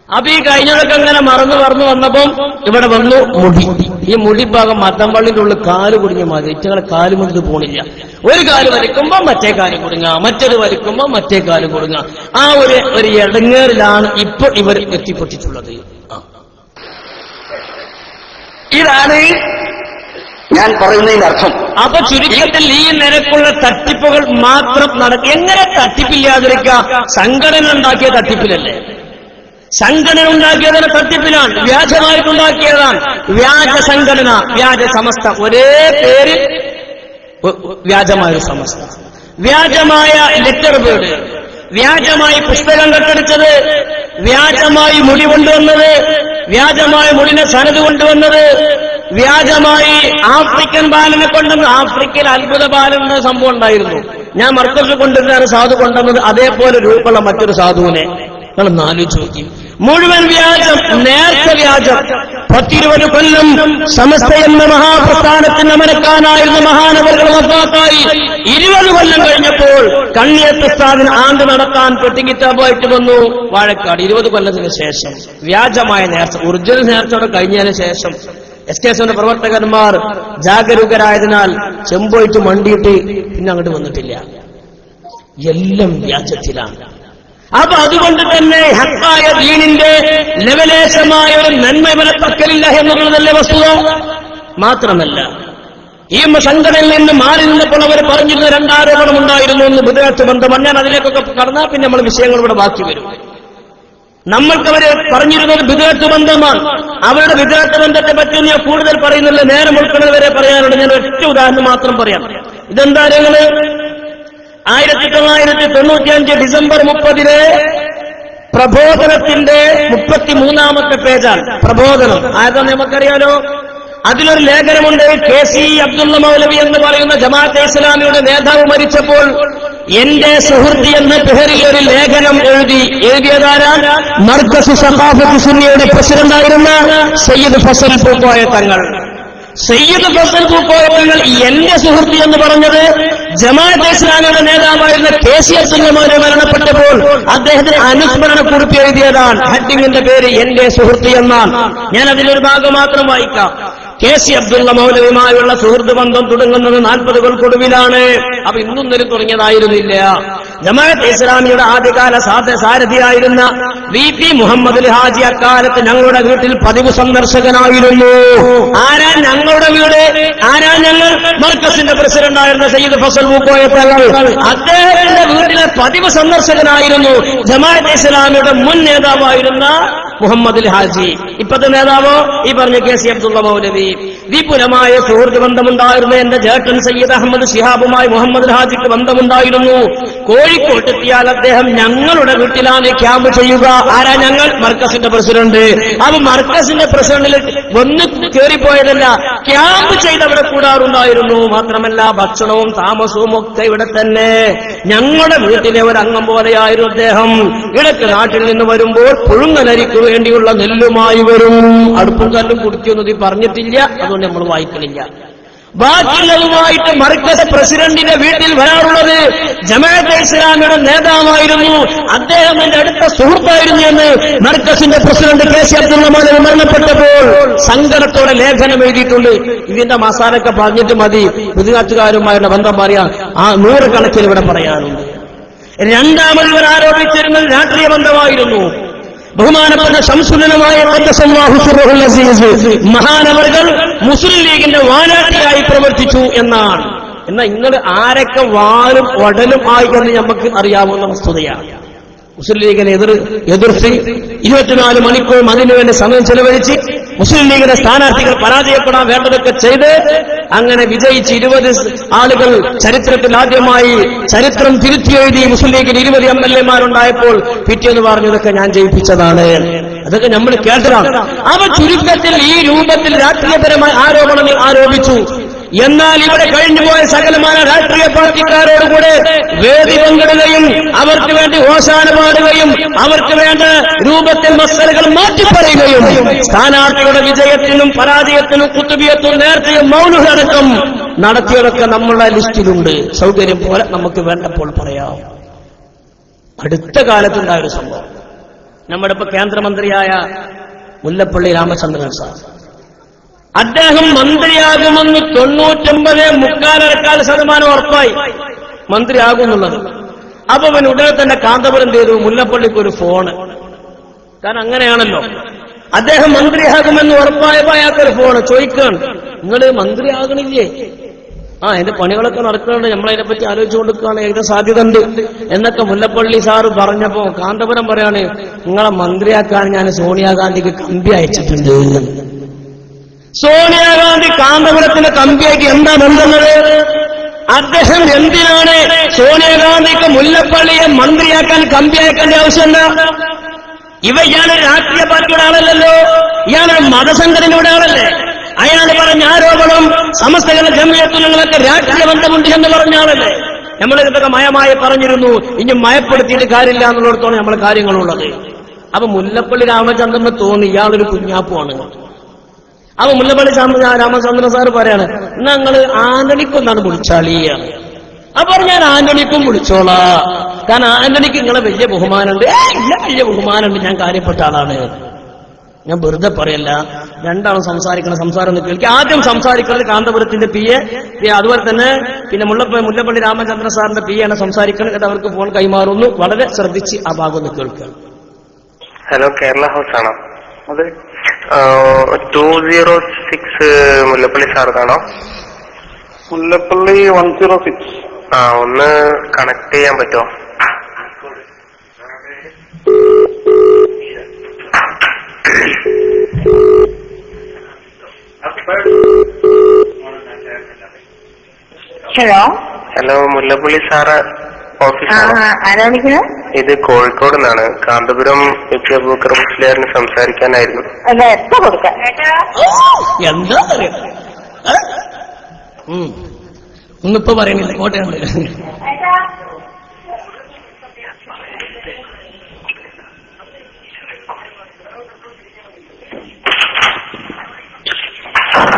അപ്പൊ ഈ കഴിഞ്ഞതൊക്കെ അങ്ങനെ മറന്നു വന്നപ്പം ഇവിടെ വന്നു മുടി. ഈ മുടി ഭാഗം മത്തമ്പള്ളിന്റെ ഉള്ളിൽ കാല് കുടുങ്ങിയ മതി. ഇറ്റകളെ കാല് മുന്നിട്ട് പോണില്ല. ഒരു കാല് വലിക്കുമ്പോ മറ്റേ കാല് കൊടുങ്ങുക, മറ്റേത് വലിക്കുമ്പോ മറ്റേ കാല് കൊടുങ്ങുക. ആ ഒരു ഇടങ്ങേറിലാണ് ഇപ്പോൾ ഇവർ എത്തിപ്പെട്ടിട്ടുള്ളത്. ഇതാണ് ഞാൻ പറയുന്നതിന്റെ അർത്ഥം. അപ്പൊ ചുരുക്കത്തിൽ ഈ നിരക്കുള്ള തട്ടിപ്പുകൾ മാത്രം നടക്കും. എങ്ങനെ തട്ടിപ്പില്ലാതിരിക്കുക? സംഘടന ഉണ്ടാക്കിയ തട്ടിപ്പിലല്ലേ? സംഘടന ഉണ്ടാക്കിയതിന് തട്ടിപ്പിലാണ്, വ്യാജമായിട്ടുണ്ടാക്കിയതാണ്. വ്യാജ സംഘടന, വ്യാജ സമസ്ത, ഒരേ പേരിൽ വ്യാജമായ സമസ്ത, വ്യാജമായ ലെറ്റർ ബേഡ്, വ്യാജമായി പുസ്തകം കെട്ടടിച്ചത്, വ്യാജമായി മുടി കൊണ്ടുവന്നത്, വ്യാജമായ മുടിനെ സനത് കൊണ്ടുവന്നത്, വ്യാജമായി ആഫ്രിക്കൻ ബാലനെ കൊണ്ടുവന്നത്. ആഫ്രിക്കയിൽ അത്ഭുത ബാലൻ എന്ന സംഭവം ഉണ്ടായിരുന്നു. ഞാൻ മർക്കസിൽ കൊണ്ടുവരുന്ന സാധു കൊണ്ടുവന്നത് അതേപോലെ രൂപമുള്ള മറ്റൊരു സാധുവിനെ നിങ്ങൾ ആലോചിച്ച് നോക്കി. മുഴുവൻ വ്യാജം, നേർച്ച വ്യാജം. 10-20 കൊല്ലം സമസ്ത എന്ന മഹാപ്രസ്ഥാനത്തിന് അമരക്കാനായിരുന്ന മഹാനവറുകൾ വഫാത്തായി 20 കൊല്ലം കഴിഞ്ഞപ്പോൾ കണ്ണിയത്ത് ഉസ്താദിന് ആണ്ട് നടത്താൻ പെട്ടിങ്ങിറ്റാബായിട്ട് വന്നു വാഴക്കാട്. 20 കൊല്ലത്തിന് ശേഷം വ്യാജമായ നേർച്ച, ഒറിജിനൽ നേർച്ചയോടെ കഴിഞ്ഞതിന് ശേഷം SKSന്റെ പ്രവർത്തകന്മാർ ജാഗരൂകരായതിനാൽ ചെമ്പോയിട്ട് മണ്ടിയിട്ട് പിന്നെ അങ്ങോട്ട് വന്നിട്ടില്ല. എല്ലാം വ്യാജത്തിലാണ്. അപ്പൊ അതുകൊണ്ട് തന്നെ ഹക്കായ ദീനിന്റെ ലവലേശമായ ഒരു നന്മ ഇവരെ പക്കലില്ല എന്നുള്ളതല്ലേ വസ്തുത. മാത്രമല്ല, ഈ സംഘടനയിൽ നിന്ന് മാറി നിന്നപ്പോൾ അവർ പറഞ്ഞിരുന്ന 2 ആരോപണം ഉണ്ടായിരുന്നു എന്ന് ബിദ്അത്ത് ബന്ധമാണ്. ഞാൻ അതിലേക്കൊക്കെ കടന്നാൽ പിന്നെ നമ്മൾ വിഷയങ്ങൾ ഇവിടെ ബാക്കി വരും. നമ്മൾക്കവര് പറഞ്ഞിരുന്നത് ബിദ്അത്ത് ബന്ധമാണ്. അവരുടെ ബിദ്അത്ത് ബന്ധത്തെ പറ്റി ഞാൻ കൂടുതൽ പറയുന്നില്ല, നേരം ഉൾക്കൊള്ളുന്നവരെ പറയാനുണ്ട്. ഞാൻ ഒറ്റ ഉദാഹരണം മാത്രം പറയാം. ഇതെന്താ ഞങ്ങള് 1995 ഡിസംബർ 30 പ്രബോധനത്തിന്റെ 33ാമത്തെ പേജാണ്. പ്രബോധനം ആയതാ നമുക്കറിയാലോ. അതിലൊരു ലേഖനമുണ്ട്. KC അബ്ദുള്ള മൗലവി എന്ന് പറയുന്ന ജമാഅത്തെ ഇസ്ലാമിയുടെ നേതാവ് മരിച്ചപ്പോൾ എന്റെ സുഹൃത്ത് എന്ന പേരിൽ ഒരു ലേഖനം എഴുതിയതാരാണ്? മർക്കസ് സഖാഫത്ത് സുന്നിയുടെ പ്രസിഡന്റായിരുന്ന സയ്യിദ് ഫസൽ പൂക്കോയ തങ്ങൾ. സയ്യിദ് ഫസൽ പൂക്കോയ തങ്ങൾ എന്റെ സുഹൃത്ത് എന്ന് പറഞ്ഞത് ജമാഅത്തെ ഇസ്ലാമിയുടെ നേതാവായിരുന്ന KC അബ്ദുള്ള മൗലവി മരണപ്പെട്ടപ്പോൾ അദ്ദേഹത്തിന് അനുസ്മരണ കുറിപ്പ് എഴുതിയതാണ്. ഹെഡിങ്ങിന്റെ പേര് എന്റെ സുഹൃത്ത് എന്നാണ്. ഞാൻ അതിലൊരു ഭാഗം മാത്രം വായിക്കാം. KC അബ്ദുള്ള മൗലവിയുമായുള്ള സുഹൃത്ത് ബന്ധം തുടങ്ങുന്നത് 40 കൊല്ലക്കൊടുവിലാണ്. അപ്പൊ ഇന്നും നേരം തുടങ്ങിയതായിരുന്നില്ല. ജമാഅത്തെ ഇസ്ലാമിയുടെ ആദ്യകാല സാരഥിയായിരുന്ന VP മുഹമ്മദ് അലി ഹാജി അക്കാലത്ത് ഞങ്ങളുടെ വീട്ടിൽ പതിവ് സന്ദർശകനായിരുന്നു. ആരാ ഞങ്ങളുടെ വീട്? ആരാ ഞങ്ങൾ? മർക്കസിന്റെ പ്രസിഡന്റായിരുന്ന സയ്യിദ് ഫസൽ പൂക്കോയ തങ്ങൾ. അദ്ദേഹത്തിന്റെ വീട്ടിലെ പതിവ് സന്ദർശകനായിരുന്നു ജമാഅത്തെ ഇസ്ലാമിയുടെ മുൻ നേതാവായിരുന്ന മുഹമ്മദ് അലി ഹാജി. ഇപ്പത്തെ നേതാവോ ഈ പറഞ്ഞ KC അബ്ദുള്ള മൗലവി. വിപുലമായ സുഹൃത്ത് ബന്ധമുണ്ടായിരുന്ന എന്റെ ജേട്ടൻ സയ്യിദ് അഹമ്മദ് ശിഹാബുമായി മുഹമ്മദ് ഹാജിക്ക് ബന്ധമുണ്ടായിരുന്നു. കോഴിക്കോട്ടെത്തിയാൽ അദ്ദേഹം ഞങ്ങളുടെ വീട്ടിലാണ് ക്യാമ്പ് ചെയ്യുക. ആരാ ഞങ്ങൾ? മർക്കസിന്റെ പ്രസിഡന്റ്. അപ്പൊ മർക്കസിന്റെ പ്രസിഡന്റിൽ ഒന്ന് കയറിപ്പോയതല്ല, ക്യാമ്പ് ചെയ്തവിടെ കൂടാറുണ്ടായിരുന്നു. മാത്രമല്ല ഭക്ഷണവും താമസവും ഒക്കെ ഇവിടെ തന്നെ. ഞങ്ങളുടെ വീട്ടിലെ ഒരു അംഗം പോലെയായിരുന്നു അദ്ദേഹം. ഇടയ്ക്ക് നാട്ടിൽ നിന്ന് വരുമ്പോൾ പുഴുങ്ങലരിക്ക് വേണ്ടിയുള്ള നെല്ലുമായി വരും. അടുപ്പും കല്ലും കുടിക്കുന്നത് പറഞ്ഞിട്ടില്ല, അതുകൊണ്ട് നമ്മൾ വായിക്കണില്ല. ബാക്കിയുള്ളതുമായിട്ട് മർക്കസ് പ്രസിഡന്റിന്റെ വീട്ടിൽ വരാറുള്ളത് ജമാഅത്തെ ഇസ്ലാമിയുടെ നേതാവായിരുന്നു. അദ്ദേഹം എന്റെ അടുത്ത സുഹൃത്തായിരുന്നു എന്ന് മർക്കസിന്റെ പ്രസിഡന്റ് KC അബ്ദുള്ള മൗലവി മരണപ്പെട്ടപ്പോൾ സങ്കടത്തോടെ ലേഖനം എഴുതിയിട്ടുണ്ട്. ഇതിന്റെ മസാലൊക്കെ പറഞ്ഞിട്ട് മതി പുതുനാട്ടുകാരുമായുള്ള ബന്ധം പറയാൻ. ആ 100 കണക്കിന് ഇവിടെ പറയാറുണ്ട്. രണ്ടാമത് ഇവർ ആരോപിച്ചിരുന്നത് രാഷ്ട്രീയ ബന്ധമായിരുന്നു. ബഹുമാനപ്പെട്ട ശംസുലനമായ മഹാനവറുകൾ മുസ്ലിം ലീഗിന്റെ വാനാട്ടിയായി പ്രവർത്തിച്ചു എന്നാണ്. എന്നാൽ നിങ്ങൾ ആരൊക്കെ വാലും ഉടലും ആയി എന്ന് നമുക്ക് അറിയാവുന്ന വസ്തുതയാണ്. മുസ്ലിം ലീഗിനെ എതിർത്ത് 24 മണിക്കൂർ അതിനുവേണ്ടി സമയം ചെലവഴിച്ച് മുസ്ലിം ലീഗിന്റെ സ്ഥാനാർത്ഥികൾ പരാജയപ്പെടാൻ വേണ്ടതൊക്കെ ചെയ്ത് അങ്ങനെ വിജയിച്ച് 20 ആളുകൾ ചരിത്രത്തിൽ ആദ്യമായി ചരിത്രം തിരുത്തിയെഴുതി മുസ്ലിം ലീഗിന് 20 MLA-മാരുണ്ടായപ്പോൾ പിറ്റേന്ന് പറഞ്ഞതൊക്കെ ഞാൻ ജയിപ്പിച്ചതാണ്. അതൊക്കെ നമ്മൾ കേട്ടതാണ്. അവ ചുരുക്കത്തിൽ ഈ രൂപത്തിൽ രാഷ്ട്രീയപരമായ ആരോപണങ്ങൾ ആരോപിച്ചു. എന്നാൽ ഇവിടെ കഴിഞ്ഞുപോയ സകലമായ രാഷ്ട്രീയ പാർട്ടിക്കാരോടുകൂടെ വേദി പങ്കിടുകയും അവർക്ക് വേണ്ടി ഓശാന പാടുകയും അവർക്ക് വേണ്ട രൂപത്തിൽ മസലകൾ മാറ്റിപ്പറയുകയും സ്ഥാനാർത്ഥികളുടെ വിജയത്തിനും പരാജയത്തിനും കുത്തുബിയത്തിനും നേരത്തെയും മൗനമടക്കം നടത്തിയതൊക്കെ നമ്മളുടെ ലിസ്റ്റിലുണ്ട്. സൗകര്യം പോലെ നമുക്ക് വേണ്ടപ്പോൾ പറയാം. അടുത്ത കാലത്തുണ്ടായൊരു സംഭവം, നമ്മുടെ ഇപ്പൊ കേന്ദ്രമന്ത്രിയായ മുല്ലപ്പള്ളി രാമചന്ദ്രൻ സാർ, അദ്ദേഹം മന്ത്രിയാകുമെന്ന് 99.4% ഉറപ്പായി മന്ത്രിയാകുന്നുള്ളത്. അപ്പൊ അവൻ ഉടനെ തന്നെ കാന്തപുരം ചെയ്തു മുല്ലപ്പള്ളിക്ക് ഒരു ഫോണ്. കാരണം അങ്ങനെയാണല്ലോ, അദ്ദേഹം മന്ത്രിയാകുമെന്ന് ഉറപ്പായപ്പോ അയാൾക്കൊരു ഫോണ് ചോദിക്കുകയാണ്, നിങ്ങൾ മന്ത്രിയാകണില്ലേ? അതിന്റെ പണികളൊക്കെ നടക്കുന്നുണ്ട്, നമ്മളതിനെപ്പറ്റി ആലോചിച്ചു കൊടുക്കുകയാണ്, ഏകദേശം സാധ്യത ഉണ്ട് എന്നൊക്കെ മുല്ലപ്പള്ളി സാറ് പറഞ്ഞപ്പോ കാന്തപുരം പറയാണ്, നിങ്ങളെ മന്ത്രിയാക്കാൻ ഞാൻ സോണിയാഗാന്ധിക്ക് കമ്പി അയച്ചിട്ടുണ്ട്. സോണിയാഗാന്ധി കാന്തപുരത്തിന് കമ്പിയാക്കി എന്താ ബന്ധുന്നത്? അദ്ദേഹം എന്തിനാണ് സോണിയാഗാന്ധിക്ക് മുല്ലപ്പള്ളിയെ മന്ത്രിയാക്കാൻ കമ്പിയാക്കേണ്ട ആവശ്യമുണ്ട്? ഇയാളൊരു രാഷ്ട്രീയ പാർട്ടിയുടെ ആളല്ലല്ലോ, ഇയാളൊരു മതസംഘടനയുടെ ആളല്ലേ. അയാൾ പറഞ്ഞ ആരോപണം സമസ്തകളുടെ ജമിയത്തുകളൊക്കെ രാഷ്ട്രീയ ബന്ധമുണ്ട് എന്ന് പറഞ്ഞ ആളല്ലേ. നമ്മളിതൊക്കെ മയമായി പറഞ്ഞിരുന്നു, ഇനി മയപ്പെടുത്തിയിട്ട് കാര്യമില്ല എന്നുള്ളിടത്തോളം നമ്മളെ കാര്യങ്ങളുള്ളത്. അപ്പൊ മുല്ലപ്പള്ളി രാമചന്ദ്രന് തോന്നി ഇയാളൊരു കുഞ്ഞാപ്പുമാണ്. അപ്പൊ മുല്ലപ്പള്ളി രാമചന്ദ്രൻ സാറ് പറയാണ്, ഞങ്ങള് ആന്റണിക്കൊന്നാണ് വിളിച്ചാളിയാണ്. അപ്പൊ ഞാൻ ആന്റണിക്കും വിളിച്ചോളാ, കാരണം ആന്റണിക്ക് നിങ്ങളെ വലിയ ബഹുമാനമുണ്ട്. വലിയ ബഹുമാനമുണ്ട്, ഞാൻ കാര്യപ്പെട്ട ആളാണ്. ഞാൻ വെറുതെ പറയല്ല, രണ്ടാളും സംസാരിക്കണം, സംസാരം ഒന്ന് കേൾക്കുക. ആദ്യം സംസാരിക്കുന്നത് കാന്തപുരത്തിന്റെ PA, അതുപോലെ തന്നെ പിന്നെ മുല്ലപ്പള്ളി രാമചന്ദ്രൻ സാറിന്റെ PA ആണ് സംസാരിക്കുന്നത്. എന്നിട്ട് അവർക്ക് ഫോൺ കൈമാറുന്നു. വളരെ ശ്രദ്ധിച്ച് ആ ഭാഗം ഒന്ന് കേൾക്കുക. ഹലോ, കേരള ഹൗസ് ആണോ? അതെ. 206 മുല്ലപ്പള്ളി സാറിനാണോ? മുല്ലപ്പള്ളി 106. ഒന്ന് കണക്ട് ചെയ്യാൻ പറ്റുമോ? ഹലോ ഹലോ, മുല്ലപ്പള്ളി സാറ് ഓഫീസാണോ? ഇത് കോഴിക്കോട് നിന്നാണ്. കാന്തപുരം അബൂബക്കർ മുസ്ലിയാറിന് സംസാരിക്കാനായിരുന്നു. എന്താ ഒന്നിപ്പോ പറയണില്ല, കോട്ടയുണ്ട്.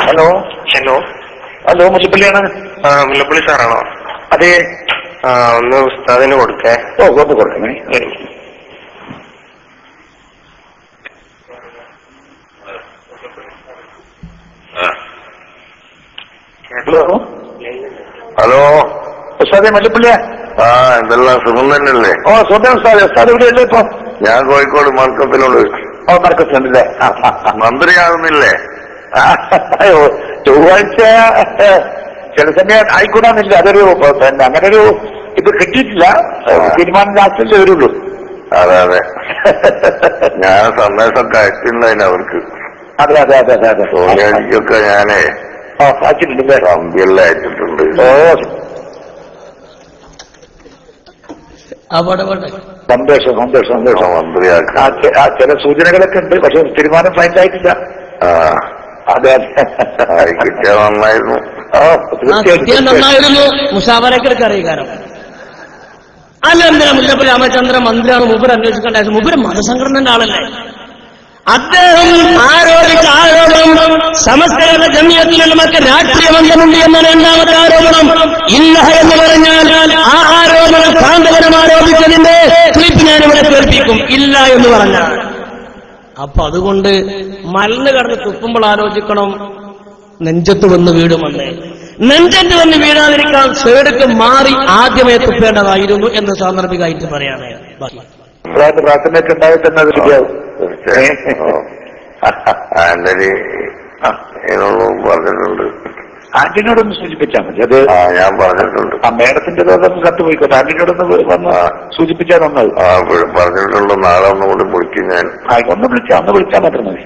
ഹലോ ഹലോ ഹലോ, മുല്ലപ്പള്ളിയാണ്. മുല്ലപ്പള്ളി സാറാണോ? അതെ. ഒന്ന് ഉസ്താദിന് കൊടുക്കേ. കൊടുക്കണേ. ഹലോ ഹലോ, ഉസ്താദെ മുല്ലപ്പള്ളിയാ? എന്തെല്ലാം സുഖം തന്നെയല്ലേ? സുഖം ഉസ്താദെ. ഉസ്താദ് ഇവിടെയല്ലേ ഇപ്പൊ? ഞാൻ കോഴിക്കോട് മർക്കത്തിനോട്. മർക്കത്തുണ്ടല്ലേ? മന്ത്രിയാകുന്നില്ലേ? ചൊവ്വാഴ്ച ചില സമയം ആയിക്കൂടാന്നില്ല. അതൊരു പിന്നെ അങ്ങനെ ഒരു ഇത് കിട്ടിയിട്ടില്ല. തീരുമാനം ലാസ്റ്റല്ലേ വരുള്ളൂ. അതെ അതെ, ഞാൻ സന്ദേശമൊക്കെ അയച്ചിട്ടുണ്ടായിരുന്നു അവർക്ക്. അതെ അതെ അതെ അതെ അതെ. സോണിയാജിക്കൊക്കെ ഞാനേ അയച്ചിട്ടുണ്ട്, കമ്പിയെല്ലാം അയച്ചിട്ടുണ്ട്. ഓ സന്തോഷം സന്തോഷം സന്തോഷം. മന്ത്രിയാക്കാം ചില സൂചനകളൊക്കെ ഉണ്ട്, പക്ഷെ തീരുമാനം ഫൈനൽ ആയിട്ടില്ല. അതെ അതെ, കിട്ടിയ നന്നായിരുന്നു. നന്നായിരുന്നു. മുഷാവറയ്ക്ക് അറിയിക്കാരം അല്ല, എന്തിനാ മുല്ലപ്പ രാമചന്ദ്രൻ മന്ത്രിയാണ് മൂപ്പർ അന്വേഷിക്കേണ്ടായിരുന്നു? മൂപ്പര് മതസംഘടനയുടെ ആളല്ലേ? അദ്ദേഹം ആരോപിച്ച ആരോപണം സമസ്തയുടെ ജമിയത്തിലുള്ള മറ്റ് രാഷ്ട്രീയ ബന്ധമുണ്ട് എന്ന രണ്ടാമത്തെ ആരോപണം ഇല്ല എന്ന് പറഞ്ഞാൽ ആ ആരോപണം കാന്തപുരം ആരോപിച്ചതിന്റെ ക്ലിപ്പ് ഞാനിവിടെ കേൾപ്പിക്കും. ഇല്ല എന്ന് പറഞ്ഞാൽ അപ്പൊ അതുകൊണ്ട് മലന്ന് കടന്ന് തുപ്പുമ്പോൾ ആലോചിക്കണം, നെഞ്ചത്ത് വന്ന് വീടുമെന്ന്. നെഞ്ചത്ത് വന്ന് വീഴാതിരിക്കാൻ സേടുക്ക് മാറി ആദ്യമേ തുപ്പേണ്ടതായിരുന്നു എന്ന് സാന്ദർഭികമായിട്ട് പറയാണ്. പ്രാർത്ഥനയൊക്കെ ഉണ്ടായിട്ട് തന്നെ അത് ശരിയാവും. ആന്റണി പറഞ്ഞിട്ടുണ്ട്. ആന്റണിയോടൊന്ന് സൂചിപ്പിച്ചാൽ മതി. അത് ഞാൻ പറഞ്ഞിട്ടുണ്ട്. ആ മേഡത്തിന്റെ കത്ത് പോയിക്കോട്ടെ, ആന്റണിയോടൊന്ന് വന്ന് സൂചിപ്പിച്ചാൽ നന്നായി. പറഞ്ഞിട്ടുള്ളൂ. നാളെ ഒന്നുകൂടി വിളിക്കും ഞാൻ. ഒന്ന് വിളിച്ചാൽ മാത്രം മതി.